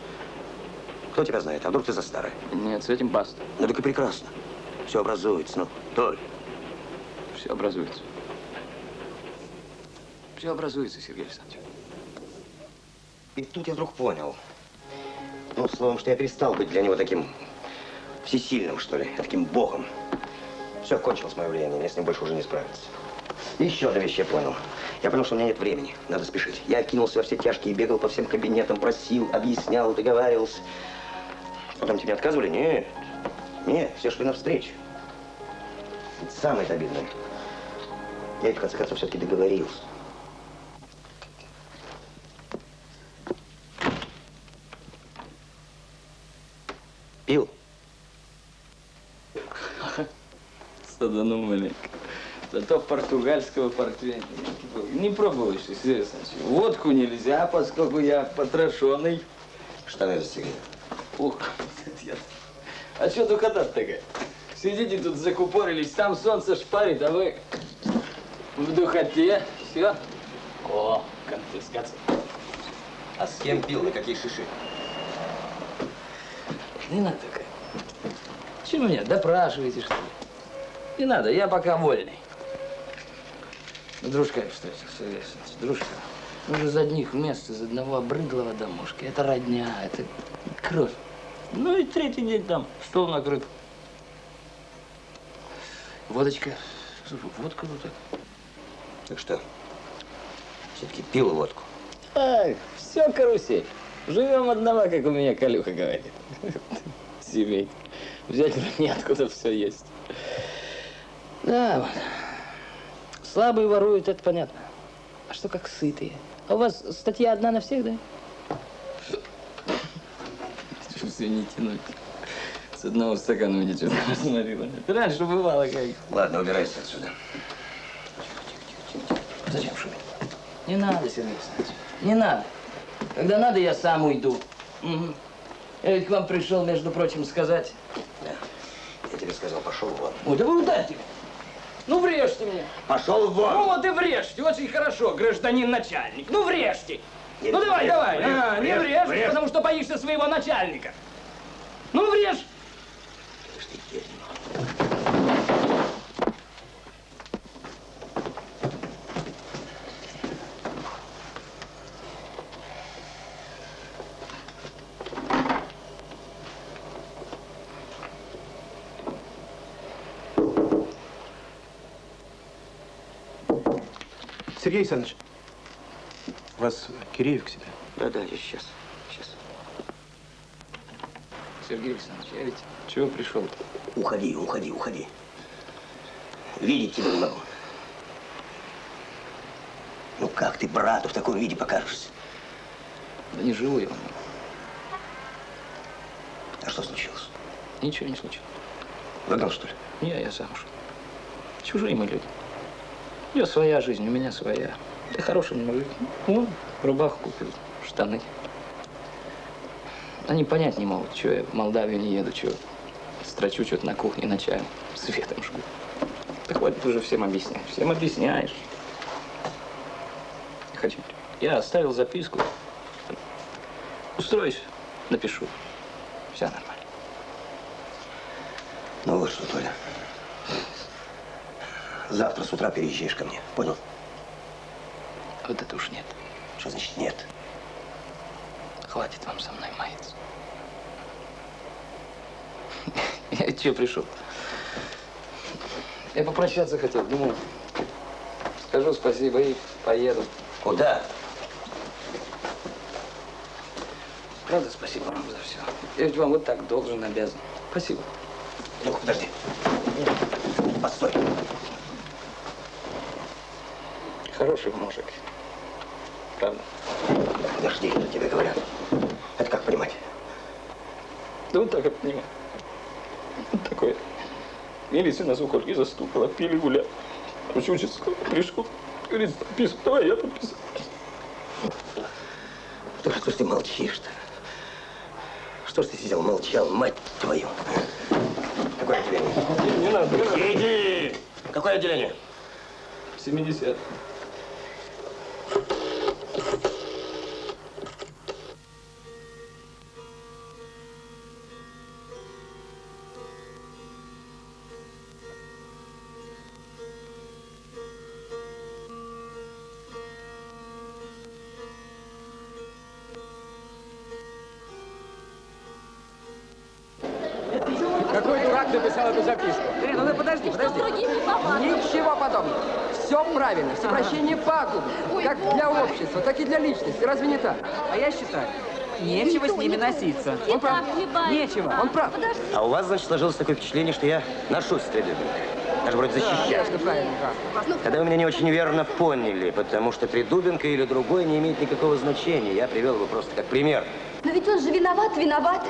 Кто тебя знает? А вдруг ты за старое? Нет, с этим баста. Ну так и прекрасно. Все образуется, ну. Толь. Все образуется. Все образуется, Сергей Александрович. И тут я вдруг понял. Ну, словом, что я перестал быть для него таким всесильным, что ли, таким богом. Все, кончилось мое влияние, мне с ним больше уже не справиться. И еще одну вещь я понял. Я понял, что у меня нет времени, надо спешить. Я кинулся во все тяжкие, бегал по всем кабинетам, просил, объяснял, договаривался. Потом тебе отказывали? Нет. Нет, все шли навстречу. Самое обидное. Я, в конце концов, все-таки договорился. Пил? Саданул маленько. Зато португальского портвейна не пробовал еще, Сергей Александрович. Водку нельзя, поскольку я потрошенный. Штаны застегни. Ух, а что духота такая? Сидите тут, закупорились, там солнце шпарит, а вы в духоте. Все. О, конфискация. А с кем пил, на какие шиши? Не надо такая. Чего меня допрашиваете, что ли? Не надо, я пока вольный. Ну, дружка, кстати, Сергей Александрович, дружка. Мы же из одних мест, из одного обрыдлого домушки. Это родня, это кровь. Ну и третий день там стол накрыт. Водочка. Слушай, водка вот так. Так что, все-таки пил водку? Ай, все карусель. Живем одного, как у меня Калюха говорит. Семейка. Взять неоткуда все есть. Да, вот. Слабые воруют, это понятно. А что как сытые? А у вас статья одна на всех, да? Все не тянуть. С одного стакана мне что-то разморило. Раньше бывало как. Ладно, убирайся отсюда. Зачем шуметь? Не надо, Сергей Александрович, не надо. Когда надо, я сам уйду. Угу. Я ведь к вам пришел, между прочим, сказать. Да. Я тебе сказал, пошел вон. Ой, да вы ударьте. Ну, врежьте мне. Пошел вон. Ну, вот и врежьте. Очень хорошо, гражданин начальник. Ну, врежьте. Не, ну, давай, врежь, давай. врежь, Не врежь, врежь, потому что боишься своего начальника. Ну, врежь. Сергей Александрович, вас Киреев к себе? Да, я сейчас. Сергей Александрович, я ведь чего пришел-то? Уходи. Видеть тебя не могу. Ну как ты брату в таком виде покажешься? Да не живу я у него. А что случилось? Ничего не случилось. Выгнал, что ли? Не, я сам ушел. Чужие мы люди. У него своя жизнь, у меня своя. Ты хороший мужик. Ну, рубаху купил, штаны. Они понять не могут, что я в Молдавию не еду, что строчу что-то на кухне ночами, светом жгу. Так хватит уже всем объяснять. Всем объясняешь. Хотите? Я оставил записку. Устроюсь, напишу. Все нормально. Ну вот что, Толя. Завтра с утра переезжаешь ко мне. Понял? Вот это уж нет. Что значит нет? Хватит вам со мной маяться. Я че пришел? Я попрощаться хотел. Думал, скажу спасибо и поеду. Куда? Правда, спасибо вам за все. Я ведь вам вот так должен, обязан. Спасибо. Ну, подожди. Постой. Хороший мужик. Правда? Подожди, что тебе говорят. Это как понимать? Да вот так я понимаю. Вот такое. Милиция нас в округе застукала, пили, гуляли. Учительский пришел, говорит, подписывай. Давай, я подписал. Ну что ж ты молчишь-то? Что ж ты сидел, молчал, мать твою? Какое отделение? Не надо. Иди! Какое отделение? 70. Какой дурак написал эту записку? Ну да подожди. Ничего подобного. Все правильно. Всепрощение пагубно. Как для общества, так и для личности. Разве не так? А я считаю, нечего с ними носиться. Он прав. Нечего. Он прав. А у вас, значит, сложилось такое впечатление, что я ношусь с Тридубинкой. Даже вроде защищаю. Конечно, правильно. Тогда вы меня не очень верно поняли, потому что Тридубинка или другой не имеет никакого значения. Я привел его просто как пример. Но ведь он же виноват. Виноват.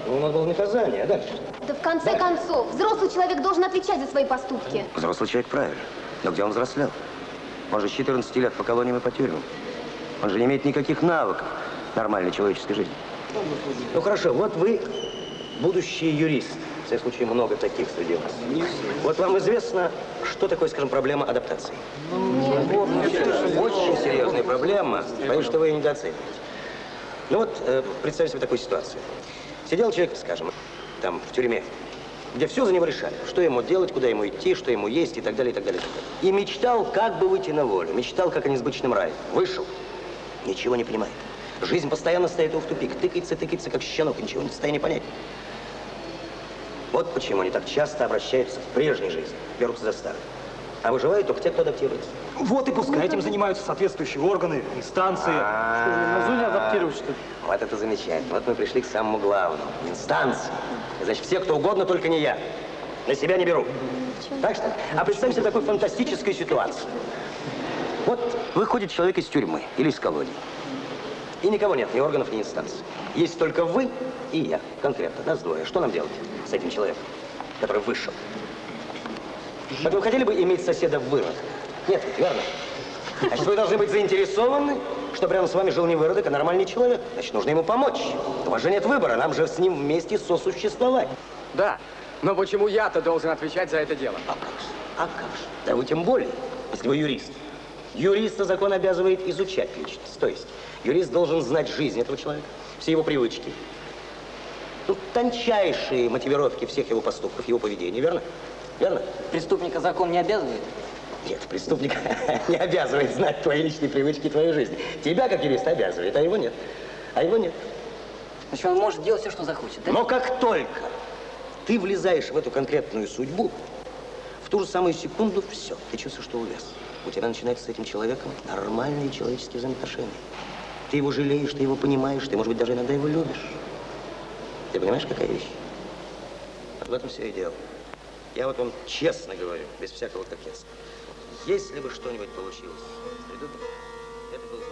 Но у нас было наказание, а дальше? Да в конце концов, взрослый человек должен отвечать за свои поступки. Взрослый человек правильно. Но где он взрослел? Он же с 14 лет по колониям и по тюрьмам. Он же не имеет никаких навыков нормальной человеческой жизни. Ну хорошо, вот вы будущий юрист. В всяком случае, много таких среди вас. Вот вам известно, что такое, скажем, проблема адаптации? Очень серьезная проблема. Боюсь, что вы ее недооцениваете. Ну вот, представьте себе такую ситуацию. Сидел человек, скажем, там, в тюрьме, где все за него решали. Что ему делать, куда ему идти, что ему есть и так далее, и так далее. И мечтал, как бы выйти на волю. Мечтал, как о несбыточном рае. Вышел. Ничего не понимает. Жизнь постоянно стоит его в тупик. Тыкается, как щенок, и ничего не в состоянии понять. Вот почему они так часто обращаются в прежней жизни. Берутся за старое. А выживают только те, кто адаптируется. Вот и пускай этим занимаются соответствующие органы, инстанции. Что же, на зоне адаптировать, что ли? Вот это замечательно. Вот мы пришли к самому главному. Инстанции. Значит, все, кто угодно, только не я. На себя не беру. Так что? А представьте себе такую фантастическую ситуацию. Вот выходит человек из тюрьмы или из колонии. И никого нет, ни органов, ни инстанций. Есть только вы и я, конкретно, нас двое. Что нам делать с этим человеком, который вышел? Вот вы хотели бы иметь соседа в выродках? Нет, ведь верно? Значит, вы должны быть заинтересованы, чтобы рядом с вами жил не выродок, а нормальный человек. Значит, нужно ему помочь. У вас же нет выбора, нам же с ним вместе сосуществовать. Да, но почему я-то должен отвечать за это дело? А как же? Да вы тем более, если вы юрист. Юриста закон обязывает изучать личность. То есть, юрист должен знать жизнь этого человека, все его привычки. Ну, тончайшие мотивировки всех его поступков, его поведения, верно? Верно? Преступника закон не обязывает? Нет, преступник не обязывает знать твои личные привычки и твою жизнь. Тебя, как юрист, обязывает, а его нет. А его нет. Значит, он может делать все, что захочет, да? Но как только ты влезаешь в эту конкретную судьбу, в ту же самую секунду все, ты чувствуешь, что увяз. У тебя начинается с этим человеком нормальные человеческие взаимоотношения. Ты его жалеешь, ты его понимаешь, ты, может быть, даже иногда его любишь. Ты понимаешь, какая вещь? Вот в этом все и дело. Я вот вам честно говорю, без всякого кокетства. Если бы что-нибудь получилось с Тридубом, это было бы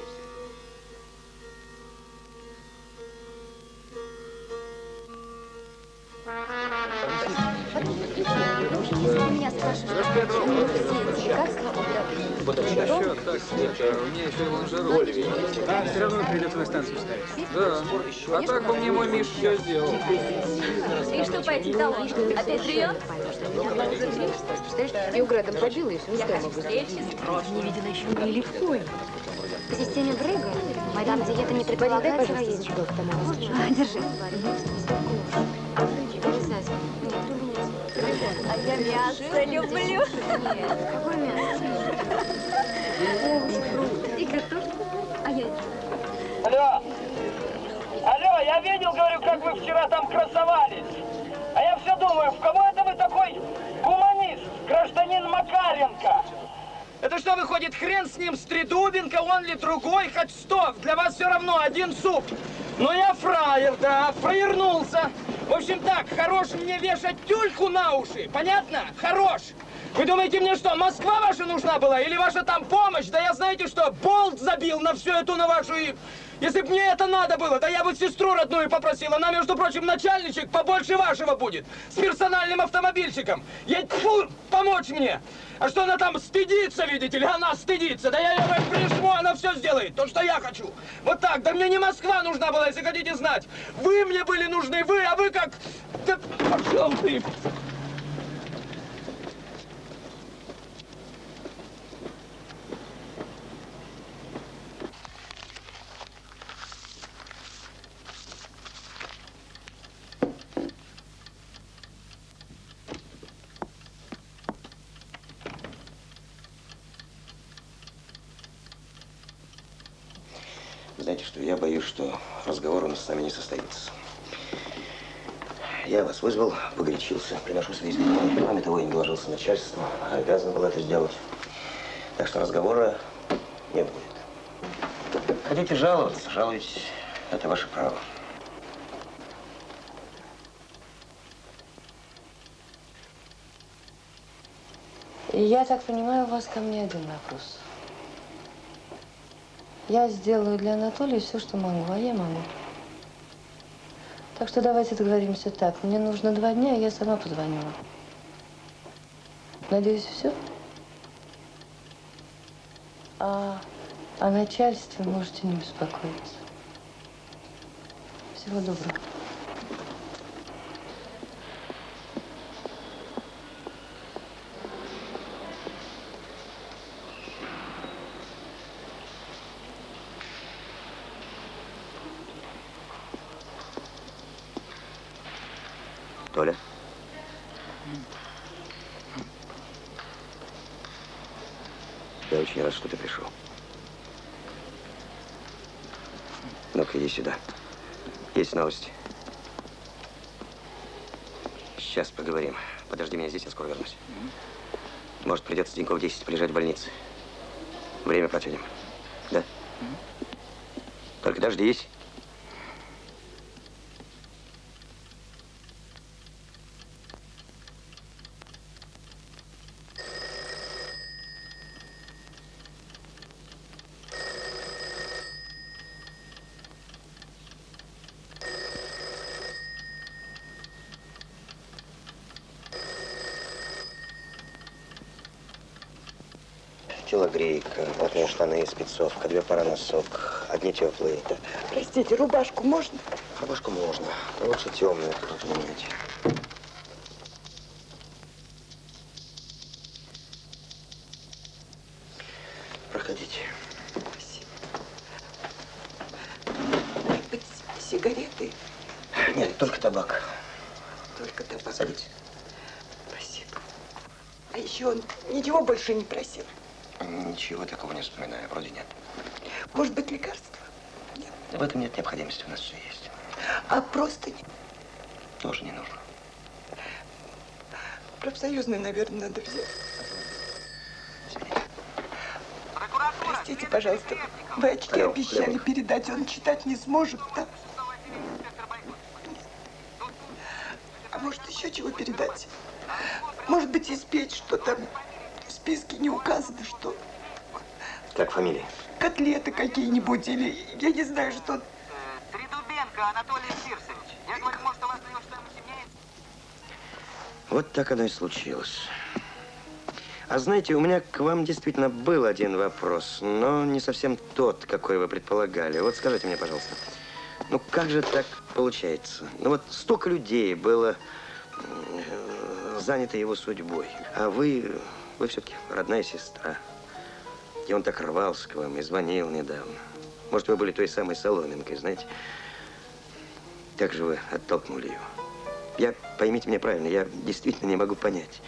Меня спрашивают, Да, все равно придется на станцию ставить. Да. А так бы мне мой Миша все сделал. И что по этим талонам? Опять живет? Я у Града пробила, и все Я хочу встречи. Не видела еще нелегко. В системе Брега, там, где это не предполагается роение. Держи. А я мясо люблю. Какое мясо? И картошку. А я... Алло! Алло, я видел, говорю, как вы вчера там красовались. А я все думаю, в кого это вы такой гуманист, гражданин Макаренко? Это что, выходит, хрен с ним, Стридубенко, он ли другой, хоть 100, для вас все равно один суп. Но я фраер, да, фраернулся. В общем так, хорош мне вешать тюльку на уши, понятно? Хорош. Вы думаете, мне что, Москва ваша нужна была? Или ваша там помощь? Да я, знаете что, болт забил на всю эту, на вашу... Если бы мне это надо было, да я бы сестру родную попросила. Она, между прочим, начальничек побольше вашего будет. С персональным автомобильчиком. Ей, тьфу, помочь мне. А что она там стыдится, видите ли? Она стыдится. Да я ее как прижму, она все сделает. То, что я хочу. Вот так. Да мне не Москва нужна была, если хотите знать. Вы мне были нужны, вы, а вы как... Да пошел ты. Знаете что, я боюсь, что разговор у нас с нами не состоится. Я вас вызвал, погорячился, приношу свои извинения. Кроме того, я не доложился начальству, а обязан был это сделать. Так что разговора не будет. Хотите жаловаться, жалуйтесь. Это ваше право. И я так понимаю, у вас ко мне один вопрос. Я сделаю для Анатолия все, что могу, а я могу. Так что давайте договоримся так. Мне нужно 2 дня, и я сама позвоню вам. Надеюсь, все? А о начальстве можете не беспокоиться. Всего доброго. Толя? Я очень рад, что ты пришел. Ну-ка, иди сюда. Есть новости. Сейчас поговорим. Подожди меня здесь, я скоро вернусь. Может, придется деньков 10 полежать в больнице. Время потянем. Да? Только дождись. Телогрейка, ватные штаны, спецовка, 2 пары носок, одни теплые. Да. Простите, рубашку можно? Рубашку можно, но лучше темную, понимаете. Проходите. Спасибо. Может быть, сигареты? Нет, только табак. Только табак. Садитесь. Спасибо. А еще он ничего больше не просил? Ничего такого не вспоминаю, вроде нет. Может быть, лекарства? Нет. В этом нет необходимости, у нас все есть. А простыни? Тоже не нужно. Профсоюзный, наверное, надо взять. Простите, пожалуйста, вы очки обещали передать, он читать не сможет, да? А может, еще чего передать? Может быть, испечь, что там в списке не указано, что... Как фамилия? Котлеты какие-нибудь, или я не знаю, что... Тридубенко Анатолий Фирсович. Я говорю, может, у вас на него что-нибудь имеется? Вот так оно и случилось. А знаете, у меня к вам действительно был один вопрос, но не совсем тот, какой вы предполагали. Вот скажите мне, пожалуйста, ну как же так получается? Ну вот столько людей было занято его судьбой, а вы все-таки родная сестра. И он так рвался к вам и звонил недавно. Может, вы были той самой соломинкой, знаете? Как же вы оттолкнули его? Я, поймите меня правильно, я действительно не могу понять.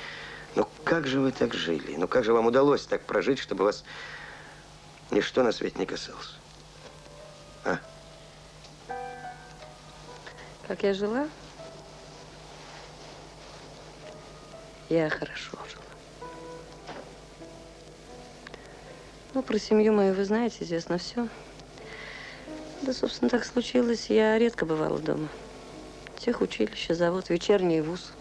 Ну, как же вы так жили? Ну, как же вам удалось так прожить, чтобы вас ничто на свете не касалось? А? Как я жила? Я хорошо жила. Ну, про семью мою вы знаете, известно все. Да, собственно, так случилось. Я редко бывала дома. Техучилище, завод, вечерний вуз.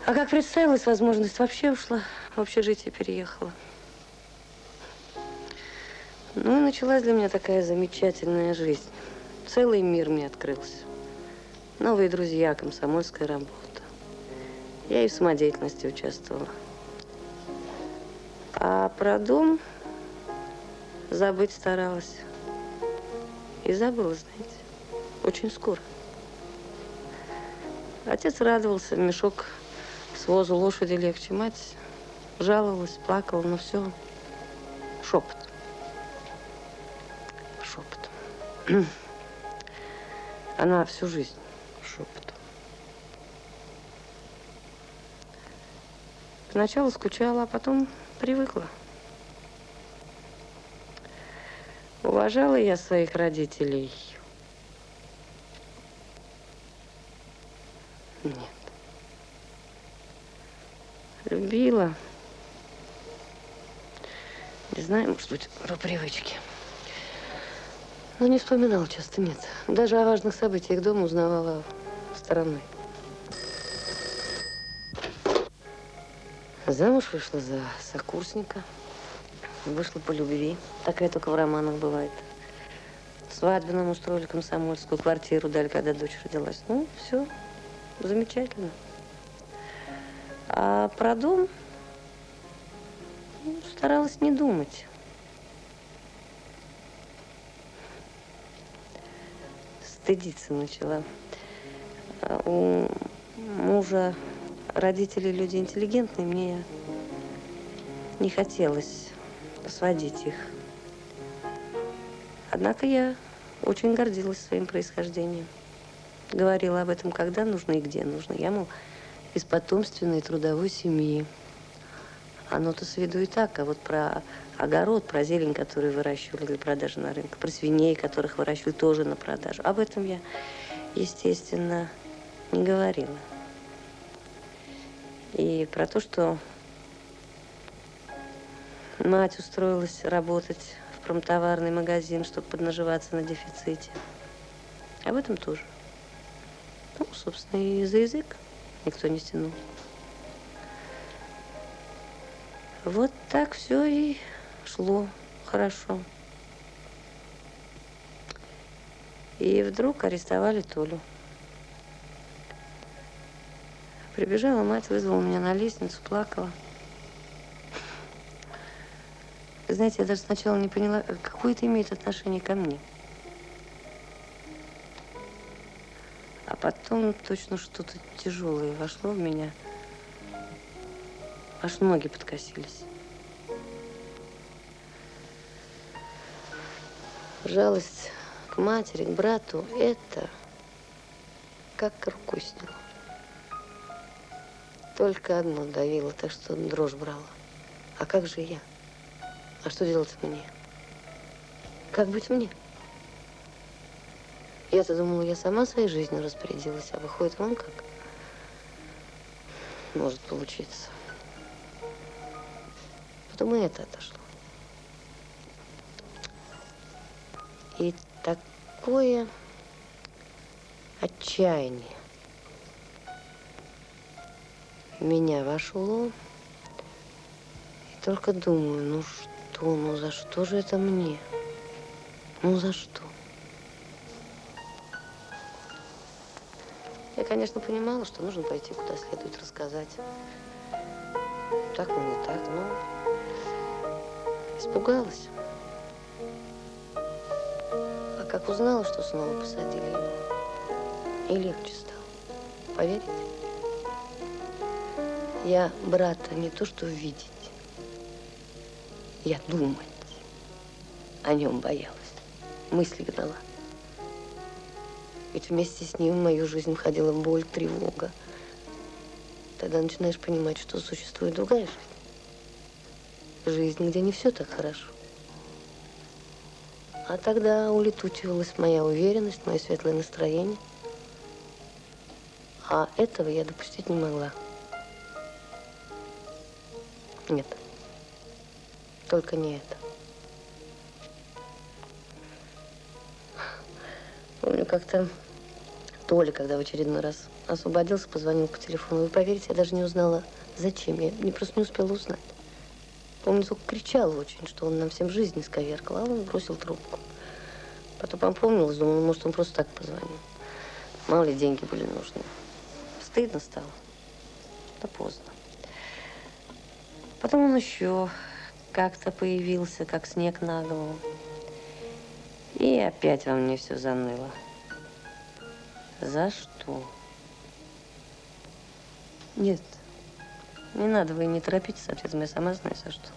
А как представилась возможность, вообще ушла в общежитие, переехала. Ну и началась для меня такая замечательная жизнь. Целый мир мне открылся. Новые друзья, комсомольская работа. Я и в самодеятельности участвовала. А про дом забыть старалась. И забыла, знаете, очень скоро. Отец радовался, мешок с возу лошади легче. Мать жаловалась, плакала, но все шепот. Шепот. Она всю жизнь шепот. Сначала скучала, а потом привыкла. Уважала я своих родителей? Нет. Любила. Не знаю, может быть, по привычке. Но не вспоминала часто, нет. Даже о важных событиях дома узнавала стороной. Замуж вышла за сокурсника. Вышла по любви. Такая только в романах бывает. Свадьбу нам устроили, комсомольскую, квартиру дали, когда дочь родилась. Ну, все замечательно. А про дом старалась не думать. Стыдиться начала. У мужа родители люди интеллигентные, мне не хотелось сводить их. Однако я очень гордилась своим происхождением. говорила об этом, когда нужно и где нужно. Я, мол, из потомственной трудовой семьи. Оно-то с виду и так, а вот про огород, про зелень, которую выращивали для продажи на рынке, про свиней, которых выращивали тоже на продажу. Об этом я, естественно, не говорила. И про то, что мать устроилась работать в промтоварный магазин, чтобы поднаживаться на дефиците. Об этом тоже. Ну, собственно, и за язык никто не стянул. Вот так все и шло хорошо. И вдруг арестовали Толю. Прибежала мать, вызвала меня на лестницу, плакала. Вы знаете, я даже сначала не поняла, какое это имеет отношение ко мне. А потом точно что-то тяжелое вошло в меня. Аж ноги подкосились. Жалость к матери, к брату – это как рукой сняло. Только одно давило, так что дрожь брала. А как же я? А что делать мне? Как быть мне? Я-то думала, я сама своей жизнью распорядилась, а выходит, вон как может получиться. Потом и это отошло. И такое отчаяние в меня вошло. И только думаю, ну что, ну за что же это мне? Ну за что? Я, конечно, понимала, что нужно пойти куда следует рассказать. Так, ну не так, но испугалась. А как узнала, что снова посадили его, и легче стало. Поверите? Я брата не то что видеть, я думать о нем боялась, мысли гнала. Ведь вместе с ним в мою жизнь входила боль, тревога. Тогда начинаешь понимать, что существует другая жизнь. Жизнь, где не все так хорошо. А тогда улетучивалась моя уверенность, мое светлое настроение. А этого я допустить не могла. Нет. Только не это. Помню, как-то Толя, когда в очередной раз освободился, позвонил по телефону. Вы поверите, я даже не узнала, зачем. Я просто не успела узнать. Помню, только кричала очень, что он нам всем жизнь исковеркал, а он бросил трубку. Потом опомнилась, думала, может, он просто так позвонил. Мало ли, деньги были нужны. Стыдно стало. Да поздно. Потом он еще как-то появился, как снег на голову. И опять во мне все заныло. За что? Нет, не надо, вы не торопитесь с ответом, я сама знаю, за что.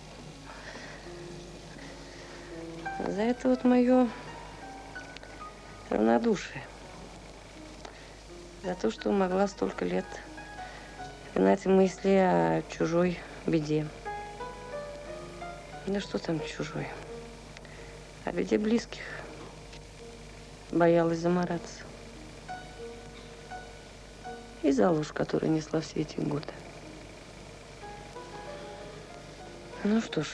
За это вот мое равнодушие. За то, что могла столько лет гнать мысли о чужой беде. Да что там чужой? О беде близких. Боялась замораться. И за ложь, которую несла все эти годы. Ну что ж,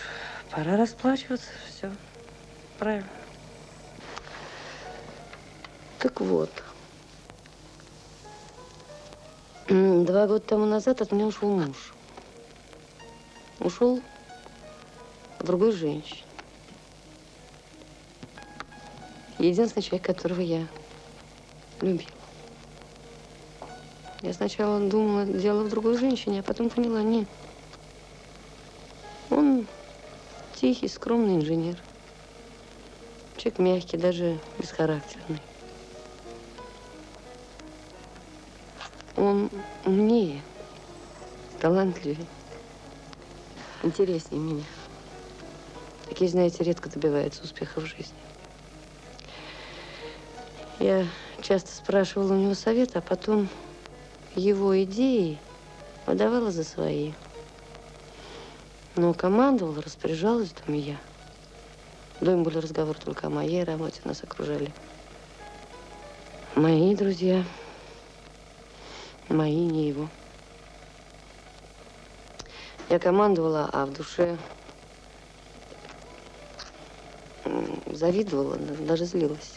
пора расплачиваться. Все правильно. Так вот. 2 года тому назад от меня ушел муж. Ушел к другой женщине. Единственный человек, которого я любила. Я сначала думала, дело в другой женщине, а потом поняла, нет. Он тихий, скромный инженер. Человек мягкий, даже бесхарактерный. Он умнее, талантливее, интереснее меня. Такие, знаете, редко добиваются успеха в жизни. Я часто спрашивала у него совет, а потом его идеи выдавала за свои. Но командовала, распоряжалась в доме я. В доме были разговоры только о моей работе, нас окружали мои друзья, мои, не его. Я командовала, а в душе завидовала, даже злилась.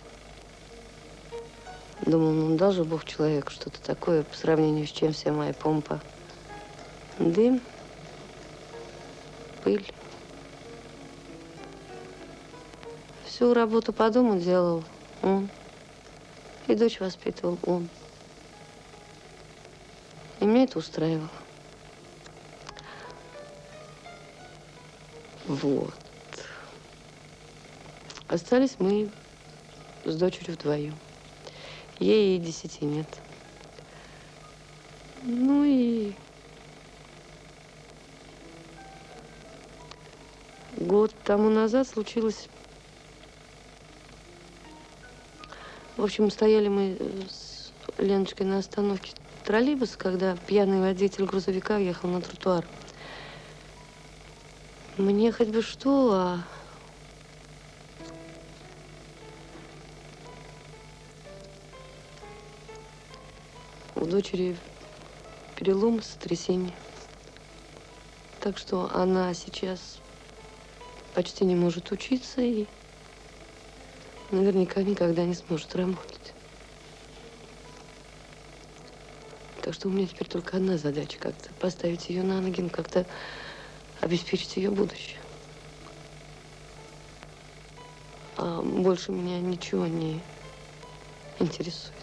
Думала, ну дал же Бог человеку что-то такое, по сравнению с чем вся моя помпа. Дым, пыль. Всю работу по дому делал он. И дочь воспитывал он. И меня это устраивало. Вот. Остались мы с дочерью вдвоем. Ей 10 нет. Ну и год тому назад случилось. В общем, стояли мы с Леночкой на остановке троллейбуса, когда пьяный водитель грузовика въехал на тротуар. Мне хоть бы что, а у дочери перелом, сотрясение. Так что она сейчас почти не может учиться и наверняка никогда не сможет работать. Так что у меня теперь только одна задача – как-то поставить ее на ноги, как-то обеспечить ее будущее. А больше меня ничего не интересует.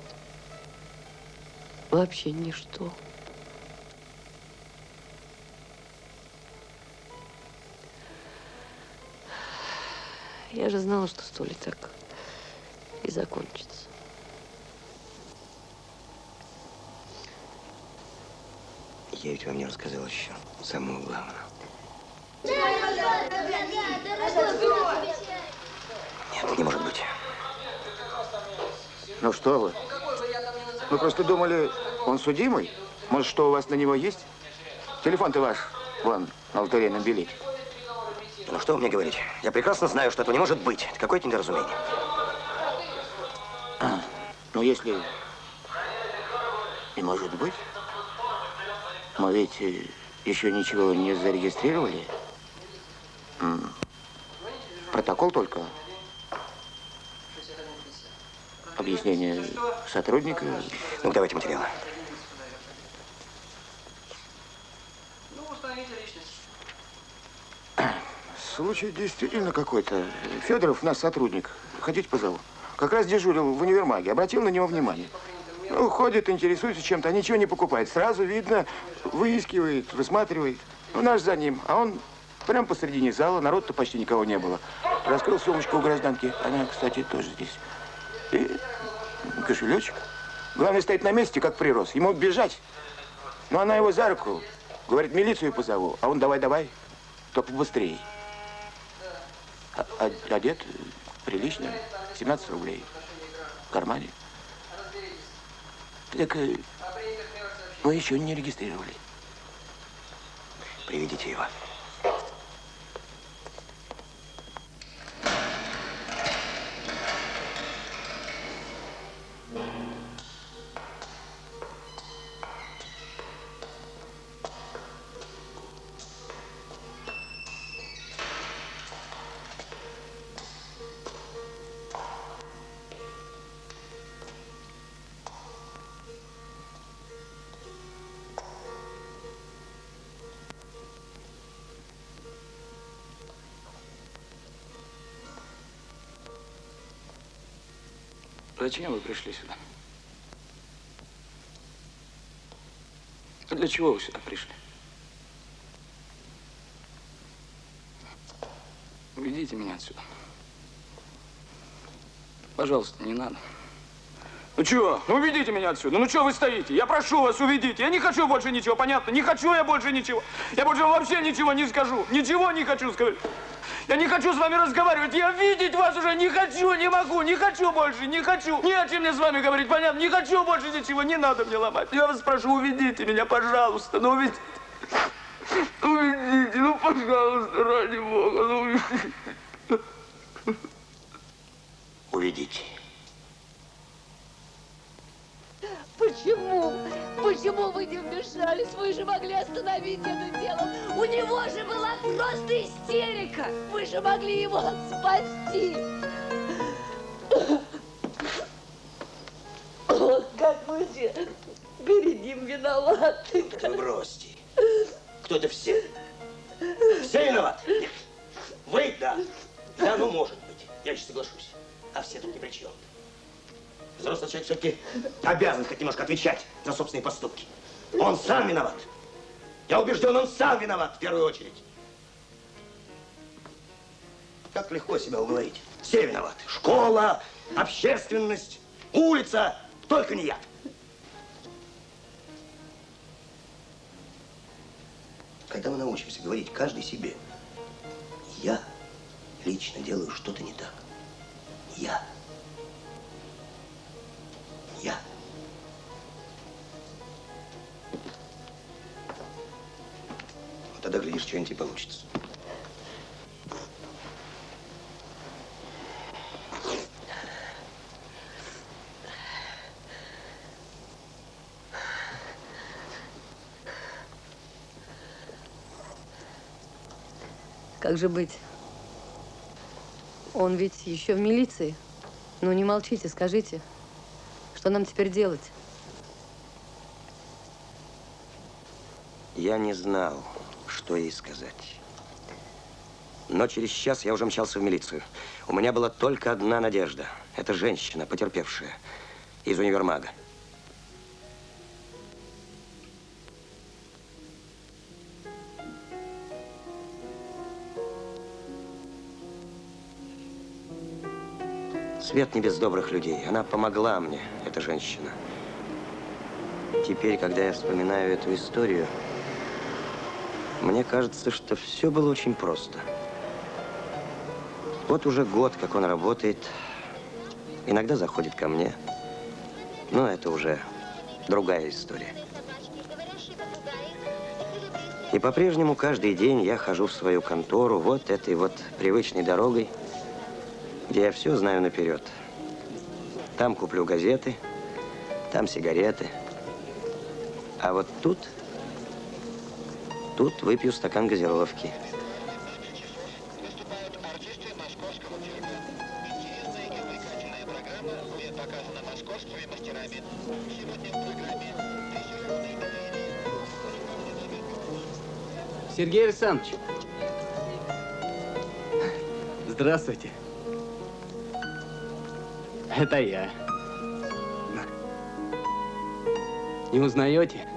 Вообще ничто. Я же знала, что столь так и закончится. Я ведь вам не рассказал еще самого главного. Нет, не может быть. Ну что вы? Мы просто думали, он судимый. Может, что у вас на него есть? Телефон-то ваш, вон, на лотерейном билете. Ну что вы мне говорите? Я прекрасно знаю, что этого не может быть. Это какое-то недоразумение. Ну, если и может быть. Мы ведь еще ничего не зарегистрировали. Протокол только. Объяснение сотрудника. Ну, давайте материалы. Случай действительно какой-то. Федоров наш сотрудник. Хотите, позову? Как раз дежурил в универмаге. Обратил на него внимание. Ну, ходит, интересуется чем-то, а ничего не покупает. Сразу видно, выискивает, высматривает. Ну, наш за ним. А он прямо посредине зала, народу-то почти никого не было. Раскрыл сумочку у гражданки. Она, кстати, тоже здесь. И кошелечек. Главное, стоит на месте, как прирос. Ему бежать. Но она его за руку. Говорит, милицию позову. А он давай, только быстрее. Одет прилично. 17 рублей. В кармане. Так мы еще не регистрировали. Приведите его. Зачем вы пришли сюда? Для чего вы сюда пришли? Уведите меня отсюда. Пожалуйста, не надо. Ну чего? Ну уведите меня отсюда. Ну чего вы стоите? Я прошу вас, уведите. Я не хочу больше ничего, понятно? Не хочу я больше ничего. Я больше вообще ничего не скажу. Ничего не хочу сказать. Я не хочу с вами разговаривать. Я видеть вас уже не хочу, не могу, не хочу больше, не хочу. Не о чем мне с вами говорить, понятно? Не хочу больше ничего, не надо мне ломать. Я вас прошу, уведите меня, пожалуйста. Ну, уведите. Уведите, ну, пожалуйста, ради Бога, ну, уведите. Уведите. Почему? Почему вы не вмешались? Вы же могли остановить это дело. У него же была просто истерика. Вы же могли его спасти. Вот как мы все перед ним виноваты. Да бросьте. Кто-то все? Все виноваты? Нет. Вы, да. Да, ну, может быть. Я еще соглашусь. А все тут ни при чем. Взрослый человек все-таки обязан хоть немножко отвечать за собственные поступки. Он сам виноват. Я убежден, он сам виноват в первую очередь. Как легко себя уговорить. Все виноваты. Школа, общественность, улица. Только не я. Когда мы научимся говорить каждый себе, я лично делаю что-то не так. Я. Вот тогда, глядишь, что-нибудь и получится. Как же быть? Он ведь еще в милиции. Ну, не молчите, скажите, что нам теперь делать? Я не знал, что ей сказать. Но через час я уже мчался в милицию. У меня была только одна надежда. Это женщина, потерпевшая, из универмага. Свет не без добрых людей. Она помогла мне, эта женщина. Теперь, когда я вспоминаю эту историю, мне кажется, что все было очень просто. Вот уже год, как он работает, иногда заходит ко мне, но это уже другая история. И по-прежнему каждый день я хожу в свою контору вот этой вот привычной дорогой, где я все знаю наперед. Там куплю газеты, там сигареты. А вот тут выпью стакан газировки. Сергей Александрович. Здравствуйте. Это я. Не узнаете?